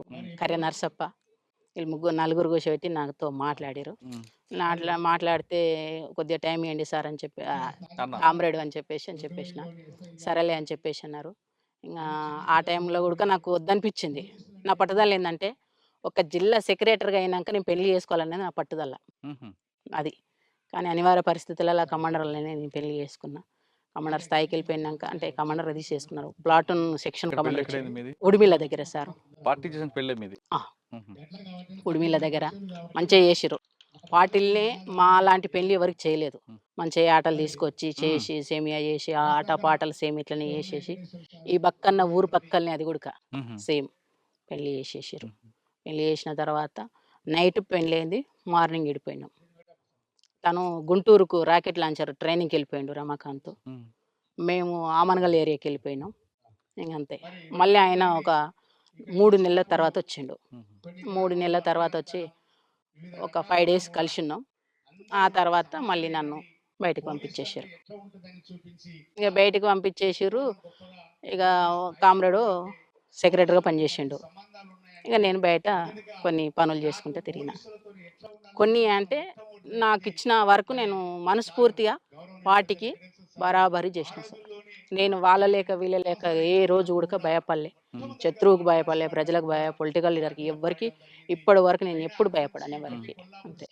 కర్య నరసప్ప, వీళ్ళు నలుగురు కూర్చోబెట్టి నాతో మాట్లాడారు. మాట్లాడితే కొద్దిగా టైం ఇవ్వండి సార్ అని చెప్పి, కామ్రేడ్ అని చెప్పేసిన. సరేలే అని చెప్పేసి అన్నారు. ఇంకా ఆ టైంలో కూడా నాకు వద్దనిపించింది. నా పట్టుదల ఏంటంటే, ఒక జిల్లా సెక్రటరీగా అయినాక నేను పెళ్లి చేసుకోవాలనేది నా పట్టుదల. అది. కానీ అనివార్య పరిస్థితులలో కమాండర్లనే నేను పెళ్లి చేసుకున్నా. కమాండర్ స్థాయికి వెళ్ళిపోయినాక, అంటే కమాండర్ అది చేసుకున్నారు. ప్లాటూన్ సెక్షన్ కమాండర్ ఉడిమిళ్ళ దగ్గర సార్. పార్టీ చేసిన పెళ్ళే మీది? ఉడిమిళ్ళ దగ్గర మంచిగా చేసిరు. పార్టీలనే మా లాంటి పెళ్లి ఎవరికి చేయలేదు. మంచిగా ఆటలు తీసుకొచ్చి చేసి సేమియా చేసి ఆట పాటలు సేమ్ ఇట్లనే చేసేసి, ఈ పక్కన ఊరు పక్కనే అది కూడా సేమ్ పెళ్లి చేసేసారు. పెళ్లి చేసిన తర్వాత నైట్ పెళ్ళైంది, మార్నింగ్ విడిపోయినాం. తను గుంటూరుకు రాకెట్ లాంచర్ ట్రైనింగ్కి వెళ్ళిపోయిండు రమాకాంత్. మేము ఆమనగల్ ఏరియాకి వెళ్ళిపోయినాం. ఇంకంతే. మళ్ళీ ఆయన ఒక 3 నెలల తర్వాత వచ్చిండు. 3 నెలల తర్వాత వచ్చి ఒక 5 days కలిసి ఉన్నాం. ఆ తర్వాత మళ్ళీ నన్ను బయటకు పంపించేసారు. ఇక బయటకు పంపించేసారు. ఇక కామ్రేడు సెక్రటరీగా పనిచేసిండు. ఇక నేను బయట కొన్ని పనులు చేసుకుంటూ తిరిగిన. కొన్ని అంటే నాకు ఇచ్చిన వరకు నేను మనస్ఫూర్తిగా పార్టీకి బరాబరి చేసిన సార్. నేను వాళ్ళ లేక వీళ్ళ లేక ఏ రోజు కూడా భయపడలే. శత్రువుకు భయపడలే, ప్రజలకు పొలిటికల్ లీడర్కి ఎవ్వరికి ఇప్పటి వరకు నేను ఎప్పుడు భయపడను ఎవరికి. అంతే.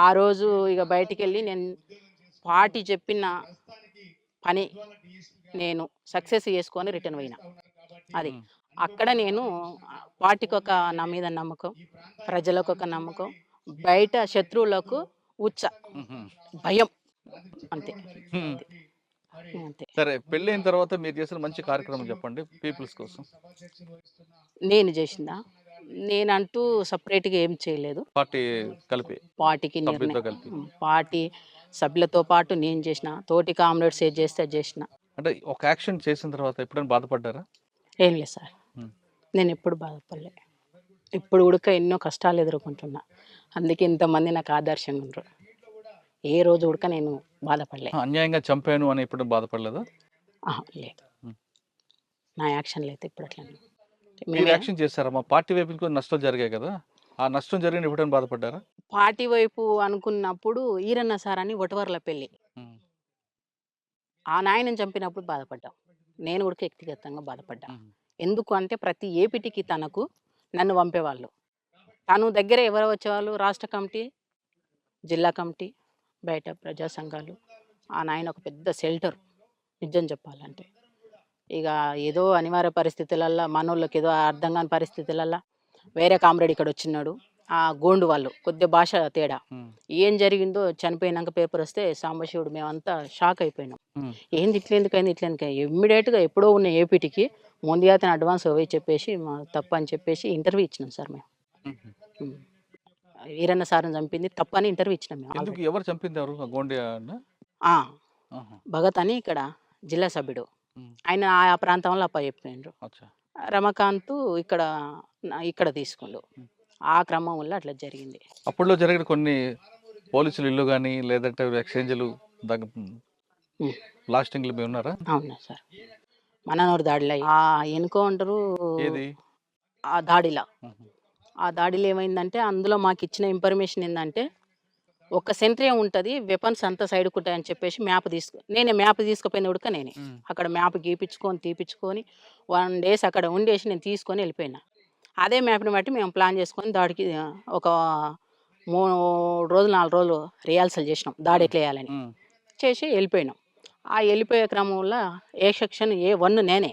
ఆ రోజు ఇక బయటికి వెళ్ళి నేను పార్టీ చెప్పిన పని నేను సక్సెస్ చేసుకొని రిటర్న్ పోయినా. అది. అక్కడ నేను పార్టీకి ఒక నా మీద నమ్మకం, ప్రజలకు ఒక నమ్మకం, బయట శత్రువులకు భయం. అంతే. అంతే. సరే, పెళ్ళైన తర్వాత మీరు చేసిన మంచి కార్యక్రమం చెప్పండి పీపుల్స్ కోసం. నేను చేసిందా? నేనంటూ సపరేట్గా ఏం చేయలేదు. పార్టీ కలిపి, పార్టీకి సభ్యులతో కలిపి. పార్టీ సభ్యులతో పాటు నేను చేసిన, తోటి కామ్రేడ్స్ ఏది చేస్తే అది చేసిన. అంటే ఒక యాక్షన్ చేసిన తర్వాత ఎప్పుడైనా బాధపడ్డారా? ఏం లేదు సార్, నేను ఎప్పుడు బాధపడలే. ఇప్పుడు కూడా ఎన్నో కష్టాలు ఎదుర్కొంటున్నా. అందుకే ఇంతమంది నాకు ఆదర్శంగా ఉంటారు. ఏ రోజు కూడా నేను బాధపడలే. అన్యాయంగా చంపాను అని ఎప్పుడు బాధపడలేదా? లేదు, నా యాక్షన్లు అయితే ఇప్పుడు అట్లా. మీరు యాక్షన్ చేశారా? మా పార్టీ వైపు నుంచి నష్టం జరిగాయి కదా, ఆ నష్టం జరిగిన ఎప్పుడైనా బాధపడ్డారా? పార్టీ వైపు అనుకున్నప్పుడు ఈరన్న సార్ అని ఒటవర్ల పెళ్ళి, ఆ నాయనని చంపినప్పుడు బాధపడ్డాం. నేను కూడా వ్యక్తిగతంగా బాధపడ్డా. ఎందుకు అంటే ప్రతి ఏపీటీకి తనకు నన్ను పంపేవాళ్ళు. తను దగ్గర ఎవరు వచ్చేవాళ్ళు? రాష్ట్ర కమిటీ, జిల్లా కమిటీ, బయట ప్రజా సంఘాలు. ఆ నాయన ఒక పెద్ద షెల్టర్ నిజం చెప్పాలంటే. ఇక ఏదో అనివార్య పరిస్థితులల్లో మనోళ్ళకి ఏదో అర్థం కాని పరిస్థితులల్లో వేరే కామ్రేడ్ ఇక్కడ వచ్చినాడు. ఆ గోండు వాళ్ళు కొద్దిగా భాష తేడా. ఉమ్, ఏం జరిగిందో చనిపోయినాక పేపర్ వస్తే సాంబశివుడు మేమంతా షాక్ అయిపోయినాం. ఉమ్. ఏంది ఇట్లెందుకయింది ఇట్లెందుకయింది ఇమ్మీడియట్‌గా ఎప్పుడో ఉన్న ఏపీటీకి ముందుగా అతను అడ్వాన్స్ పోయి చెప్పేసి మా తప్పు అని చెప్పేసి ఇంటర్వ్యూ ఇచ్చినాం సార్ మేము. ఉమ్. హ్మ్. ఈరన్న సార్‌ని చంపింది తప్పని ఇంటర్వ్యూ ఇచ్చినాం మేము ఎందుకు ఆల్రెడీ. ఎవరు చంపింది ఎవరు ఆ గోండియా ఆ! ఆహా. భగత్ అని ఇక్కడ జిల్లా సభ్యుడు. ఉమ్, ఆయన ఆ ప్రాంతంలో అప్పజెప్పిండ్రు. అచ్చా. రమకాంత్ ఇక్కడ ఇక్కడ తీసుకుండు. ఉమ్. ఆ క్రమం వల్ల అట్లా జరిగింది. అప్పట్లో జరిగిన కొన్ని పోలీసులు ఇల్లు కానీ లేదంటే ఎక్స్చేంజ్లు దగ్గ హ్మ్. బ్లాస్టింగ్లు మీ ఉన్నారా? అవునా సార్. మననూరు దాడిలో ఆ ఎన్కౌంటరు ఏది? ఆ దాడిలో ఉహు. ఆ దాడిలో ఏమైందంటే అందులో మాకిచ్చిన ఇన్ఫర్మేషన్ ఏందంటే ఒక సెంట్రే ఉంటది. వెపన్స్ అంతా సైడ్‌కుంటాయని చెప్పేసి నేనే మ్యాప్ తీసుకుపోయింది ఉడక నేనే. ఉమ్, అక్కడ మ్యాప్ గీపించుకొని, తీపిచ్చుకొని 1 డేస్ అక్కడ ఉండేసి నేను తీసుకొని ఎళ్ళిపోయినా. అదే మ్యాప్‌ని బట్టి మేము ప్లాన్ చేసుకొని దాడికి ఒక 3 రోజులు, 4 రోజులు రిహార్సల్ చేసినాం. దాడి ఉమ్, ఎట్లా చేయాలని. ఉమ్, చేసి ఎళ్ళిపోయినాం. ఆ ఎళ్ళిపోయే క్రమంలో ఏ సెక్షన్ ఏ1 నేనే.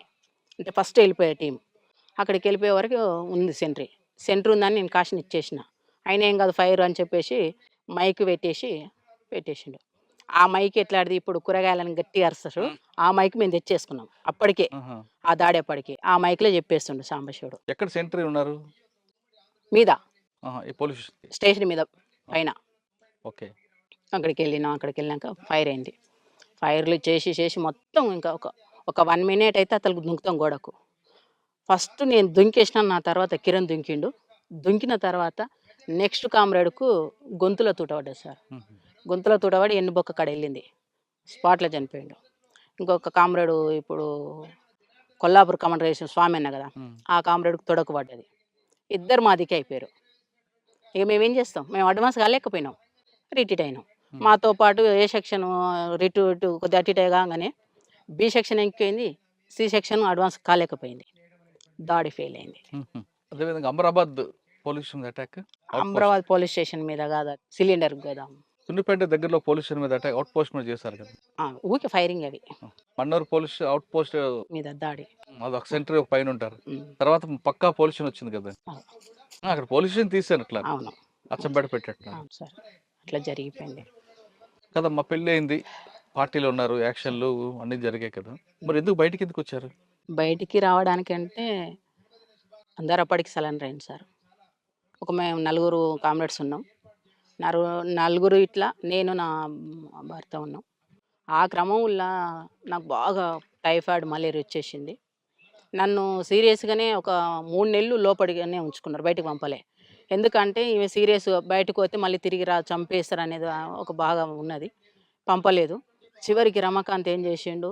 అంటే ఫస్ట్ ఎళ్ళిపోయే టీమ్. అక్కడికెళ్ళిపోయే వరకు ఉంది సెంట్రీ. సెంటర్ ఉందని నేను కాషన్ ఇచ్చేసిన. ఆయన ఏం కాదు ఫైర్ అని చెప్పేసి మైక్ పెట్టేసిండు. ఆ మైక్ ఎట్లాడిది ఇప్పుడు కూరగాయలని గట్టిగా అరుస్తారు. ఉమ్. ఆ మైక్ మేము తెచ్చేసుకున్నాం. అప్పటికే ఆహా. ఆ దాడేప్పటికి. ఆ మైక్‌లో చెప్పేస్తుండు సాంబశివుడు. ఎక్కడ సెంట్రీ ఉన్నారు? మీద ఆహా, ఈ పోలీస్ స్టేషన్ మీద పైన. ఓకే. అక్కడికెళ్ళినాం. అక్కడికెళ్ళినాక ఫైర్ అయింది. ఫైర్‌లు చేసి మొత్తం ఇంకా ఒక 1 మినిట్ అయితే అతనికి దుంకుతాం గోడకు. ఫస్ట్ నేను దుంకేసిన. నా తర్వాత కిరణ్ దుంకిండు. దుంకిన తర్వాత నెక్స్ట్ కామ్రేడ్‌కు గొంతులో తూట పడ్డది సార్. ఉహు. గొంతులో తూట పడి ఎన్నుబొక్క కాడ ఎళ్ళింది. స్పాట్‌లో చనిపోయిండు. ఇంకొక కామ్రేడు ఇప్పుడు కొల్లాపూర్ కమాండర్ చేసిన స్వామి అన్న గదా! ఉమ్, ఆ కామ్రేడ్‌కి తొడకు పడ్డది. ఇద్దరు మా దిక్కే అయిపోయారు. ఇక మేమేం చేస్తాం? మేము అడ్వాన్స్ కాలేకపోయినాం. రిట్రీట్ అయినాం. ఉమ్. మాతో పాటు ఏ సెక్షన్ ఇటు కొద్దిగా అటు ఇటు కాంగానే బి సెక్షన్ ఎక్కిపోయింది. సి సెక్షన్ అడ్వాన్స్ కాలేకపోయింది. దాడి ఫెయిల్ అయింది. ఉహు. అదేవిధంగా Amrabad police station attack outpost. Amrabad police station మీద కాదు సిలిండర్ గోదాం. సున్నిపేట దగ్గరలో పోలీస్ స్టేషన్ మీద అటాక్ అవుట్ పోస్ట్ మీద చేశారు కదా. ఊకే ఫైరింగ్ అవి మన్నూరు పోలీస్ అవుట్ పోస్ట్ మీద దాడి. అదొక సెంటర్ పైన ఉంటారు. ఉమ్. తర్వాత పక్కా పోలీస్ స్టేషన్ వచ్చింది కదా. అవును. అక్కడ పోలీస్ స్టేషన్ తీసాను అట్లా అవును అచ్చంపేట పెట్టేట్టున్నారు అవును సార్. అట్లా జరిగిపోయింది. కదా. మా పెళ్ళి అయింది, పార్టీలో ఉన్నారు, యాక్షన్లు అన్నీ జరిగాయి కదా. మరి ఎందుకు బయటికి ఎందుకు వచ్చారు? బయటికి రావడానికంటే అందరు అప్పటికి సరెండర్ అయింది సార్. మేము నలుగురు కామ్రేడ్స్ ఉన్నాం. నలుగురు ఇట్లా నేను నా భర్త ఉన్నాం. ఆ క్రమంలో నాకు బాగా టైఫాయిడ్ మలేరియా వచ్చేసింది. నన్ను సీరియస్‌గానే ఒక 3 నెలలు లోపడిగానే ఉంచుకున్నారు. బయటకి పంపలే. ఎందుకంటే ఈమె సీరియస్‌గా బయటకు పోతే మళ్ళీ తిరిగి చంపేస్తారనేది ఒక బాగా ఉన్నది. పంపలేదు. చివరికి రమాకాంత్ ఏం చేసిండు,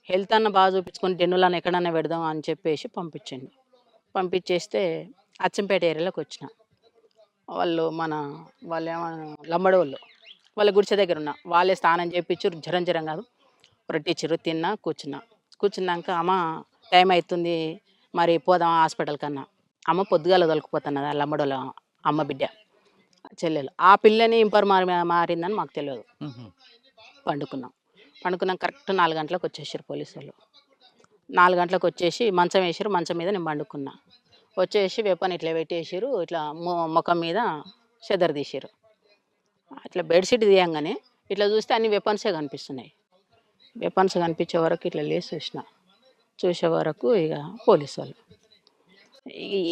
హెల్త్ అన్న బాగా చూపించుకొని డెన్నులన్న ఎక్కడన్నా పెడదాం అని చెప్పేసి పంపించిండు. పంపించేస్తే అచ్చంపేట ఏరియాలోకొచ్చిన. వాళ్ళేమో లంబడోళ్ళు. వాళ్ళ గుడిసె దగ్గర ఉన్నా. వాళ్ళే స్నానం చేపిచ్చిర్రు. జ్వరం జ్వరం కాదు. రొట్టిచ్చిర్రు. తిన్నా, కూర్చున్నా. కూర్చున్నాక అమ్మ టైం అయితుంది మరి పోదాం హాస్పిటల్‌కన్నా. అమ్మ పొద్దుగాల తోలుకుపోతున్నది ఆ లంబడోళ్ళ అమ్మ బిడ్డ చెల్లెలు. ఆ పిల్లని మారిందని మాకు తెలవదు. ఉహు. పండుకున్నాం. కరెక్ట్ 4 గంటలకు వచ్చేసిర్రు పోలీసోళ్ళు. 4 గంటలకు వచ్చేసి మంచం వేసిర్రు. మంచం మీద నేను పండుకున్నా. వచ్చేసి వెపన్ ఇట్లా పెట్టేసిర్రు. ఇట్లా మొఖం మీద చెదర తీసిర్రు. అట్లా బెడ్‌షీట్ తీయంగానే ఇట్లా చూస్తే అన్ని వెపన్సే కనిపిస్తున్నాయి. వెపన్స్ కనిపించే వరకు ఇట్లా లేసి చూసిన. చూసే వరకు ఇక పోలీసోళ్ళు.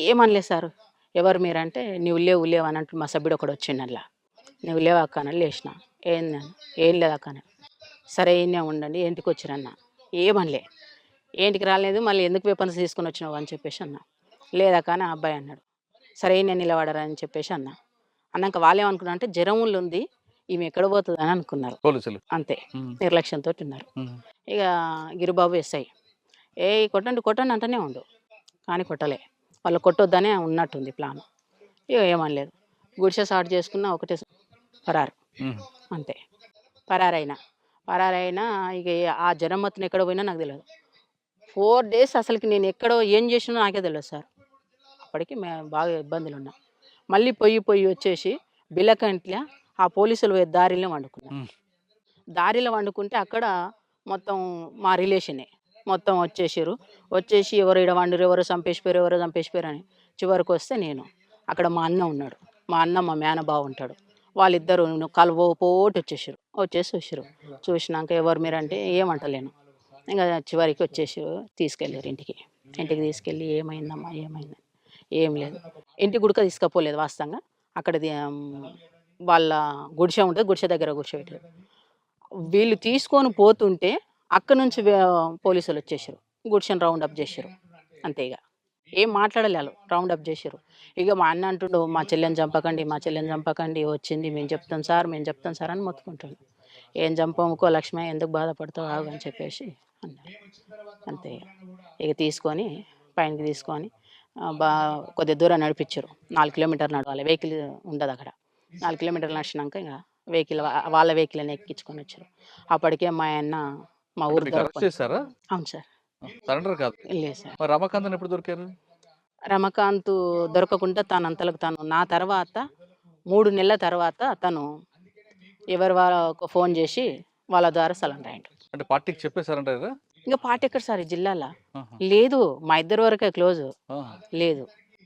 ఏమనలేదు సార్. ఎవరు మీరంటే "నువ్వు లేవు" అని అంటే మా సభ్యుడు ఒకడు వచ్చిండు అందులో. "నువ్వు లేవా అక్క" అని లేచిన. ఏందని? "ఏం లేదు అక్క" అని. సరే ఈడనే ఉండండి. ఏంటికి వచ్చిరన్న. ఏమనలే. ఏంటికి రాలేదు మళ్ళీ ఎందుకు వెపన్స్ తీసుకొని వచ్చినావు అని చెప్పేసి అన్నా. లేదక్క అని ఆ అబ్బాయి అన్నాడు. సరే ఈడనే నిలబడరా అని చెప్పేసి అన్నా. అన్నాక వాళ్ళేమనుకున్నారంటే జ్వరం ఉంది ఈమె ఎక్కడ పోతుందని అనుకున్నారు. పోలీసులు. అంతే ఉమ్, నిర్లక్ష్యంతోటి ఉన్నారు. ఉమ్, ఇక గిరిబాబు ఎస్ఐ కొట్టండి కొట్టండి అంటూనే ఉండు కానీ కొట్టలే. వాళ్ళు కొట్టొద్దనే ఉన్నట్టుంది ప్లాన్. ఇక ఏమనలేదు. గుడిసె స్టార్ట్ చేసుకున్న ఒకటే పరారు. ఉమ్. అంతే పరారైనా ఇక ఆ జ్వరం మొత్తం ఎక్కడ పోయినా నాకు తెలియదు. 4 డేస్ అసలుకి నేను ఎక్కడో ఏం చేసినా నాకే తెలియదు సార్. అప్పటికి మేము బాగా ఇబ్బందులు ఉన్నాం. మళ్ళీ పొయ్యి వచ్చేసి బిల్లకంట్ల ఆ పోలీసులు పోయే దారిలో వండుకున్నాం. ఉమ్. దారిలో వండుకుంటే అక్కడ మొత్తం మా రిలేషనే మొత్తం వచ్చేసిర్రు. ఎవరు ఈడ వండిర్రు, ఎవరో చంపేసిపోయారు అని చివరికి వస్తే నేను అక్కడ మా అన్న ఉన్నాడు. మా అన్న మా మేనబావ ఉంటాడు. వాళ్ళిద్దరు కలువ పోటు వచ్చేసారు. చూసినాక ఎవరు మీరంటే ఏమంటలేను. ఇంకా చివరికి వచ్చేసి తీసుకెళ్ళారు ఇంటికి. ఇంటికి తీసుకెళ్ళి ఏమైందమ్మా ఏమైందని, ఏం లేదు. ఇంటికి గుడక తీసుకపోలేదు వాస్తవంగా. అక్కడ వాళ్ళ గుడిసె ఉంటుంది, గుడిసె దగ్గర కూర్చోబెట్టారు. వీళ్ళు తీసుకొని పోతుంటే అక్కడ నుంచి పోలీసులు వచ్చేసారు. గుడిసెని రౌండ్ అప్ చేసారు. అంతే ఇక ఏం మాట్లాడలే వాళ్ళు, రౌండ్ అప్ చేసారు. ఇక మా అన్న అంటుండు, మా చెల్లెని చంపకండి, మా చెల్లెని చంపకండి, వచ్చింది మేము చెప్తాం సార్, మేము చెప్తాం సార్ అని మొత్తుకుంటాడు. ఏం చంపముకో లక్ష్మి, ఎందుకు బాధపడతావు ఆగు అని చెప్పేసి అన్నారు. అంతే ఇక తీసుకొని పైనకి తీసుకొని కొద్ది దూరం నడిపించారు. 4 కిలోమీటర్లు నడవాలి, వెహికల్ ఉండదు అక్కడ. 4 కిలోమీటర్లు నడిచినాక ఇంకా వెహికల్ వాళ్ళ వెహికల్ అని ఎక్కించుకొని వచ్చారు. అప్పటికే మా అన్న మా ఊరు మీకు అరెస్ట్ చేశారా? అవును సార్. సరెండర్ కాదు. లేదు సార్. మరి రమాకాంత్ ఎప్పుడు దొరికారు? రమకాంత్ దొరకకుండా తనంతలకు తను నా తర్వాత 3 నెలల తర్వాత తను ఎవరి వాళ్ళకు ఫోన్ చేసి వాళ్ళ ద్వారా సరెండర్ అయ్యాడు. అంటే పార్టీకి చెప్పే సరెండర్? ఇంకా పార్టీ ఎక్కడ సార్ ఈ జిల్లాలో లేదు. మా ఇద్దరు వరకే క్లోజ్ లేదు.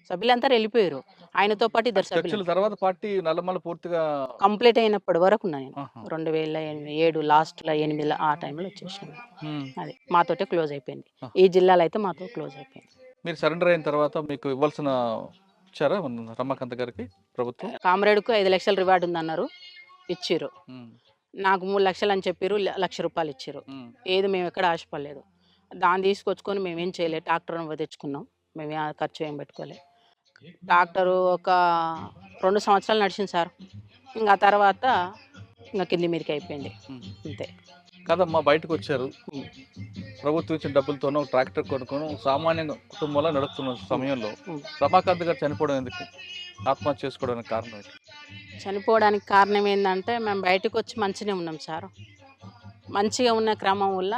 సభ్యులంతా వెళ్ళిపోయారు. ఆయనతో పాటు ఇద్దరు సభ్యులు. తర్వాత పార్టీ నల్లమల్ల పూర్తిగా కంప్లీట్ అయినప్పటి వరకు ఉన్నా నేను. 2007 లాస్ట్లో 8 ఆ టైంలో వచ్చేసాను. అది మాతోటే క్లోజ్ అయిపోయింది. ఈ జిల్లాలో అయితే మాతో క్లోజ్ అయిపోయింది. మీరు సరెండర్ అయిన తర్వాత మీకు ఇవ్వాల్సిన ఇచ్చారా రమాకాంత్ గారికి ప్రభుత్వం? కామ్రేడ్కు 5 లక్షల రివార్డు ఉందన్నారు, ఇచ్చిర్రు. నాకు 3 లక్షలు అని చెప్పారు, ₹1,00,000 ఇచ్చారు. ఏది మేము ఎక్కడ ఆశపడలేదు. దాన్ని తీసుకొచ్చుకొని మేమేం చేయలేదు. ట్రాక్టర్ తెచ్చుకున్నాం, మేము ఖర్చు ఏం పెట్టుకోలేదు. ట్రాక్టరు ఒక 2 సంవత్సరాలు నడిచింది సార్. ఇంకా తర్వాత ఇంకా కింది మీదకి అయిపోయింది అంతే. కదమ్మా, బయటకు వచ్చారు, ప్రభుత్వం ఇచ్చిన డబ్బులతోనో ట్రాక్టర్ కొనుక్కొని సామాన్య కుటుంబంలో నడుపుతున్న సమయంలో రమాకాంత్ గారు చనిపోవడం ఎందుకు, ఆత్మహత్య చేసుకోవడానికి కారణం ఏంటి? చనిపోవడానికి కారణం ఏంటంటే మేము బయటకు వచ్చి మంచిగానే ఉన్నాం సార్. మంచిగా ఉన్న క్రమం వల్ల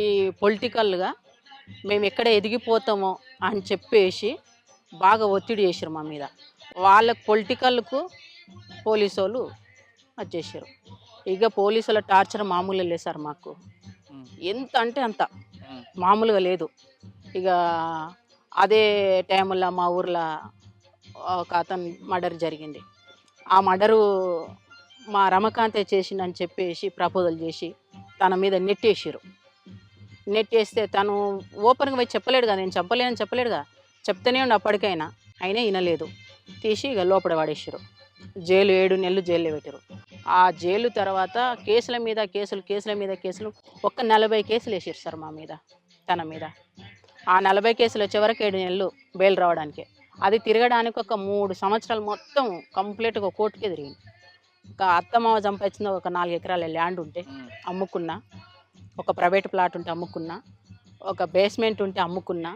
ఈ పొలిటికల్గా మేము ఎక్కడ ఎదిగిపోతామో అని చెప్పేసి బాగా ఒత్తిడి చేశారు మా మీద. వాళ్ళకు పొలిటికల్కు పోలీసు వాళ్ళు వచ్చేసారు. ఇక పోలీసుల టార్చర్ మామూలుగా లేదు సార్. మాకు ఎంత అంటే అంత మామూలుగా లేదు. ఇక అదే టైంలో మా ఊర్లో ఒక అతను మర్డర్ జరిగింది. ఆ మర్డరు మా రమకాంతే చేసిందని చెప్పేసి ప్రపోజల్ చేసి తన మీద నెట్టేసారు. నెట్టేస్తే తను ఓపెన్గా పోయి చెప్పలేడుగా, నేను చెప్పలేనని చెప్పలేడుగా, చెప్తూనే ఉండి అప్పటికైనా అయినా వినలేదు. తీసి ఇక లోపల పడేసారు. జైలు 7 నెలలు జైల్లో పెట్టారు. ఆ జైలు తర్వాత కేసుల మీద కేసులు ఒక్క 40 కేసులు వేసారు సార్ మా మీద, తన మీద. ఆ 40 కేసులు వచ్చే వరకు 7 నెలలు బెయిల్ రావడానికి. అది తిరగడానికి ఒక 3 సంవత్సరాలు మొత్తం కంప్లీట్గా కోర్టుకే తిరిగింది. ఒక అత్తమామ సంపాదించిన ఒక 4 ఎకరాల ల్యాండ్ ఉంటే అమ్ముకున్నా, ఒక ప్రైవేట్ ప్లాట్ ఉంటే అమ్ముకున్నా, ఒక బేస్మెంట్ ఉంటే అమ్ముకున్నా.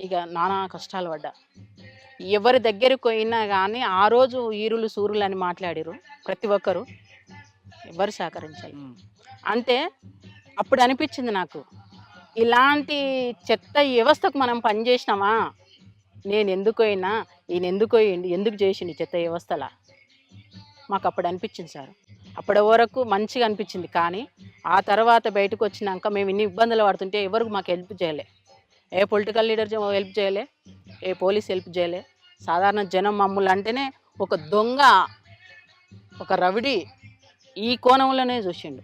ఇక నానా కష్టాలు పడ్డా. ఎవరి దగ్గరికి పోయినా కానీ ఆ రోజు ఈరులు సూరులు అని మాట్లాడారు ప్రతి ఒక్కరు, ఎవరు సహకరించాలి. అంటే అప్పుడు అనిపించింది నాకు, ఇలాంటి చెత్త వ్యవస్థకు మనం పనిచేసినామా, నేను ఎందుకు పోయినా, ఈయన ఎందుకు పోయిండు, ఎందుకు చేసిండు చెత్త వ్యవస్థలా, మాకు అప్పుడు అనిపించింది సార్. అప్పటి వరకు మంచిగా అనిపించింది. కానీ ఆ తర్వాత బయటకు వచ్చినాక మేము ఇన్ని ఇబ్బందులు పడుతుంటే ఎవరికి మాకు హెల్ప్ చేయలే. ఏ పొలిటికల్ లీడర్ హెల్ప్ చేయలే, ఏ పోలీస్ హెల్ప్ చేయలే. సాధారణ జనం మమ్మల్ని అంటేనే ఒక దొంగ, ఒక రవిడి ఈ కోణంలోనే చూసిండు.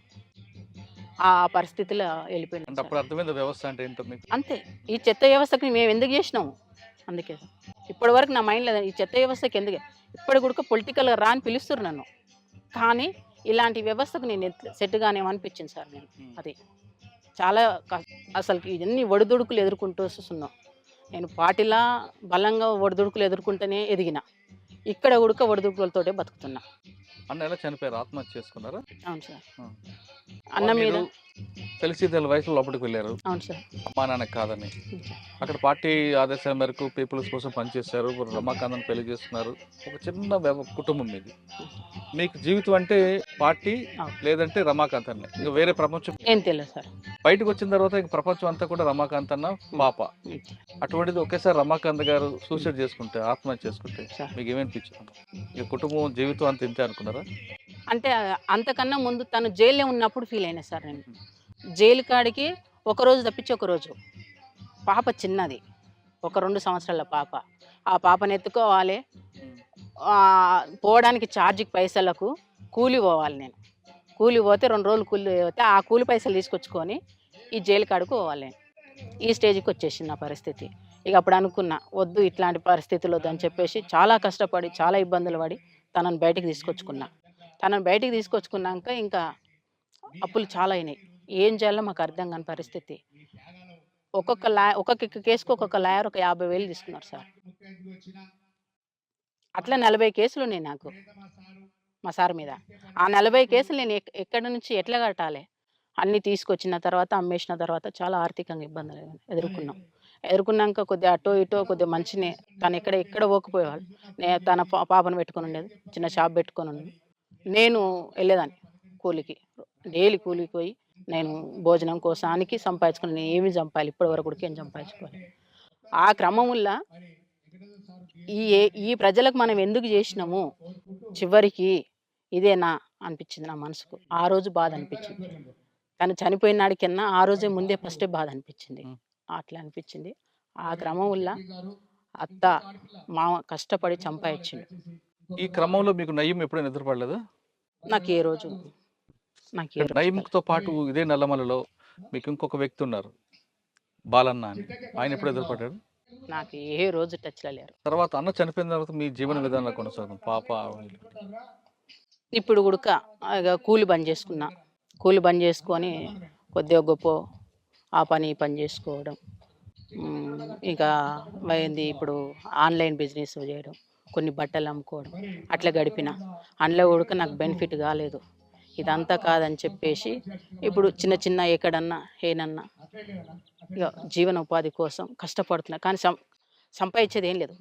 ఆ పరిస్థితిలో వెళ్ళిపోయింది. అప్పుడు అర్థమైంది వ్యవస్థ అంటే ఏంటో మీకు. అంతే. ఈ చెత్త వ్యవస్థకి మేము ఎందుకు చేసినాము, అందుకే ఇప్పటి వరకు నా మైండ్లో ఈ చెత్త వ్యవస్థకి ఎందుకు, ఇప్పటి కూడా పొలిటికల్గా రాని పిలుస్తారు నన్ను, కానీ ఇలాంటి వ్యవస్థకు నేను సెట్గానేమనిపించింది సార్. నేను అది చాలా అసలు ఇవన్నీ ఒడిదుడుకులు ఎదుర్కొంటూ వస్తున్నాం. నేను పార్టీలా బలంగా ఒడిదుడుకులు ఎదుర్కొంటూనే ఎదిగిన, ఇక్కడ ఉడక ఒడిదుడుకులతోటే బతుకుతున్నా. అన్న ఎలా చనిపోయారు, ఆత్మహత్య చేసుకున్నారా? అవును సార్. అన్న మీద తెలిసి వయసులో లోపలికి వెళ్ళారు. అవును సార్. అమ్మా నాన్న కాదని అక్కడ పార్టీ ఆదేశాల మేరకు పీపుల్స్ కోసం పనిచేశారు, రమాకాంత్ పెళ్లి చేస్తున్నారు. ఒక చిన్న కుటుంబం మీది. మీకు జీవితం అంటే పార్టీ లేదంటే రమాకాంత్ అన్న, ఇంకా వేరే ప్రపంచం ఏం తెలియదు సార్. బయటకు వచ్చిన తర్వాత ఇంక ప్రపంచం అంతా కూడా రమాకాంత్ అన్న పాప. అటువంటిది ఒకేసారి రమాకాంత్ గారు సూసైడ్ చేసుకుంటే, ఆత్మహత్య చేసుకుంటే మీకు ఏమనిపించింది? ఇక కుటుంబం జీవితం అంత ఇంతే అనుకున్నారా? అంటే అంతకన్నా ముందు తను జైల్లో ఉన్నప్పుడు ఫీల్ అయినా సార్. నేను జైలు కాడికి ఒకరోజు తప్పించి ఒకరోజు, పాప చిన్నది, ఒక 2 సంవత్సరాల పాప. ఆ పాపను ఎత్తుకోవాలి, పోవడానికి ఛార్జీకి పైసలకు కూలి పోవాలి నేను. కూలి పోతే 2 రోజులు కూలి పోతే ఆ కూలి పైసలు తీసుకొచ్చుకొని ఈ జైలు కాడికి పోవాలి నేను. ఈ స్టేజ్‌కి వచ్చేసింది నా పరిస్థితి. ఇక అప్పుడు అనుకున్నా వద్దు ఇట్లాంటి పరిస్థితులు వద్దని చెప్పేసి చాలా కష్టపడి, చాలా ఇబ్బందులు పడి తనని బయటికి తీసుకొచ్చుకున్నా. తనని బయటికి తీసుకొచ్చుకున్నాక ఇంకా అప్పులు చాలా అయినాయి. ఏం చేయాలో మాకు అర్థం కాని పరిస్థితి. ఒక్కొక్క కేసుకి ఒక్కొక్క లాయర్ ఒక 50,000 తీసుకున్నారు సార్. అట్లా 40 కేసులున్నాయి నాకు మా సార్ మీద. ఆ 40 కేసులు నేను ఎక్కడి నుంచి ఎట్లా కట్టాలి? అన్నీ తీసుకొచ్చిన తర్వాత, అమ్మేసిన తర్వాత చాలా ఆర్థికంగా ఇబ్బందులు ఎదుర్కొన్నాం. ఎదుర్కొన్నాక కొద్దిగా అటో ఇటో కొద్దిగా మంచినే తను ఎక్కడ పోకపోయేవాళ్ళు. తన పాపను పెట్టుకొని ఉండేది. చిన్న షాప్ పెట్టుకొని ఉండేది. నేను వెళ్ళేదాన్ని కూలికి. డైలీ కూలికి పోయి నేను భోజనం కోసానికి సంపాదించుకుని నేను ఏమి సంపాదించాలి ఇప్పటి వరకు కూడా ఏం సంపాదించుకోవాలి. ఆ క్రమంలో ఈ ప్రజలకు మనం ఎందుకు చేసినాము చివరికి ఇదేనా అనిపించింది నా మనసుకు. ఆ రోజు బాధ అనిపించింది. తను చనిపోయిన నాడికన్నా ఆ రోజే ముందే ఫస్టే బాధ అనిపించింది. అట్లా అనిపించింది. ఆ క్రమంలో అత్త మామ కష్టపడి సంపాదించిండు. ఈ క్రమంలో మీకు నయ్యం ఎప్పుడైనా ఎదురుపడలేదా? నాకు ఏ రోజు నయ్యంతో పాటు ఇదే నల్లమలలో మీకు ఇంకొక వ్యక్తి ఉన్నారు, బాలన్న అని. ఆయన ఎప్పుడు ఎదురుపడ్డాడు? నాకు ఏ రోజు టచ్లో లేరు. తర్వాత అన్న చనిపోయిన తర్వాత మీ జీవన విధానం కొనసాగుతుంది. పాప ఇప్పుడు కూడా ఇక కూలి బంద్ చేసుకున్నా. కూలి బంద్ చేసుకొని కొద్దిగా గొప్ప ఆ పని ఈ పని చేసుకోవడం. ఇక అయింది ఇప్పుడు ఆన్లైన్ బిజినెస్ చేయడం, కొన్ని బట్టలు అమ్ముకోవడం అట్లా గడిపిన. అందులో కూడా నాకు బెనిఫిట్ కాలేదు. ఇదంతా కాదని చెప్పేసి ఇప్పుడు చిన్న ఎక్కడన్నా ఏనన్నా ఇక జీవన ఉపాధి కోసం కష్టపడుతున్నా. కానీ సంపాదించేది ఏం లేదు.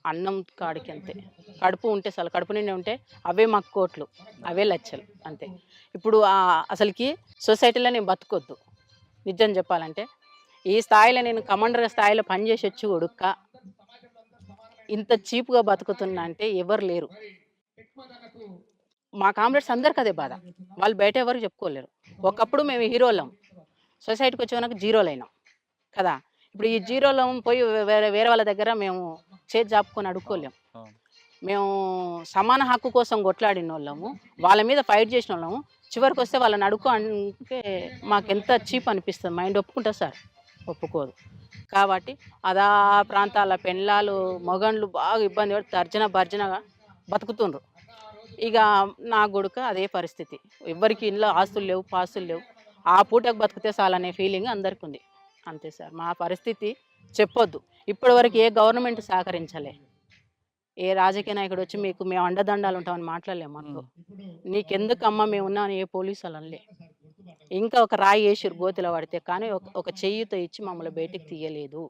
అన్నం కాడికి అంతే. కడుపు ఉంటే చాలు. కడుపు నిండి ఉంటే అవే మాకు కోట్లు, అవే లక్షలు అంతే. ఇప్పుడు అసలుకి సొసైటీలో నేను బతకొద్దు నిజం చెప్పాలంటే. ఈ స్థాయిలో నేను కమాండర్ స్థాయిలో పనిచేసి వచ్చి ఉడుక్క ఇంత చీప్గా బతుకుతున్నా అంటే ఎవరు లేరు. మా కామ్రేడ్స్ అందరికి అదే బాధ. వాళ్ళు బయట ఎవరు చెప్పుకోలేరు. ఒకప్పుడు మేము హీరోలం, సొసైటీకి వచ్చేవరకు జీరోలైనాం కదా. ఇప్పుడు ఈ జీరోలో పోయి వేరే వాళ్ళ దగ్గర మేము చేతి జాపుకొని అడుక్కోలేము. మేము సమాన హక్కు కోసం కొట్లాడిన వాళ్ళము, వాళ్ళ మీద ఫైట్ చేసిన వాళ్ళము. చివరికి వస్తే వాళ్ళని అడుక్కో అంటే మాకెంత చీప్ అనిపిస్తుంది. మైండ్ ఒప్పుకుంటా సార్? ఒప్పుకోదు. కాబట్టి అదా ప్రాంతాల పెళ్ళాలు మగండ్లు బాగా ఇబ్బంది పడి తర్జన భర్జనగా బతుకుతుండ్రు. ఇక నా కొడుక అదే పరిస్థితి. ఎవ్వరికి ఇంట్లో ఆస్తులు లేవు, పాస్తులు లేవు. ఆ పూటకు బతికితే చాలనే ఫీలింగ్ అందరికి ఉంది. అంతే సార్ మా పరిస్థితి. చెప్పొద్దు ఇప్పటి వరకు ఏ గవర్నమెంట్ సహకరించలే. ఏ రాజకీయ నాయకుడు వచ్చి మీకు మేము అండదండాలు ఉంటామని మాట్లాడలేము. మనకు నీకెందుకమ్మా మేము ఉన్నామని ఏ పోలీసు వాళ్ళు అనలే. ఇంకా ఒక రాయి వేసిరు గోతిలో పడితే, కానీ ఒక చెయ్యితో ఇచ్చి మమ్మల్ని బయటికి తీయలేదు.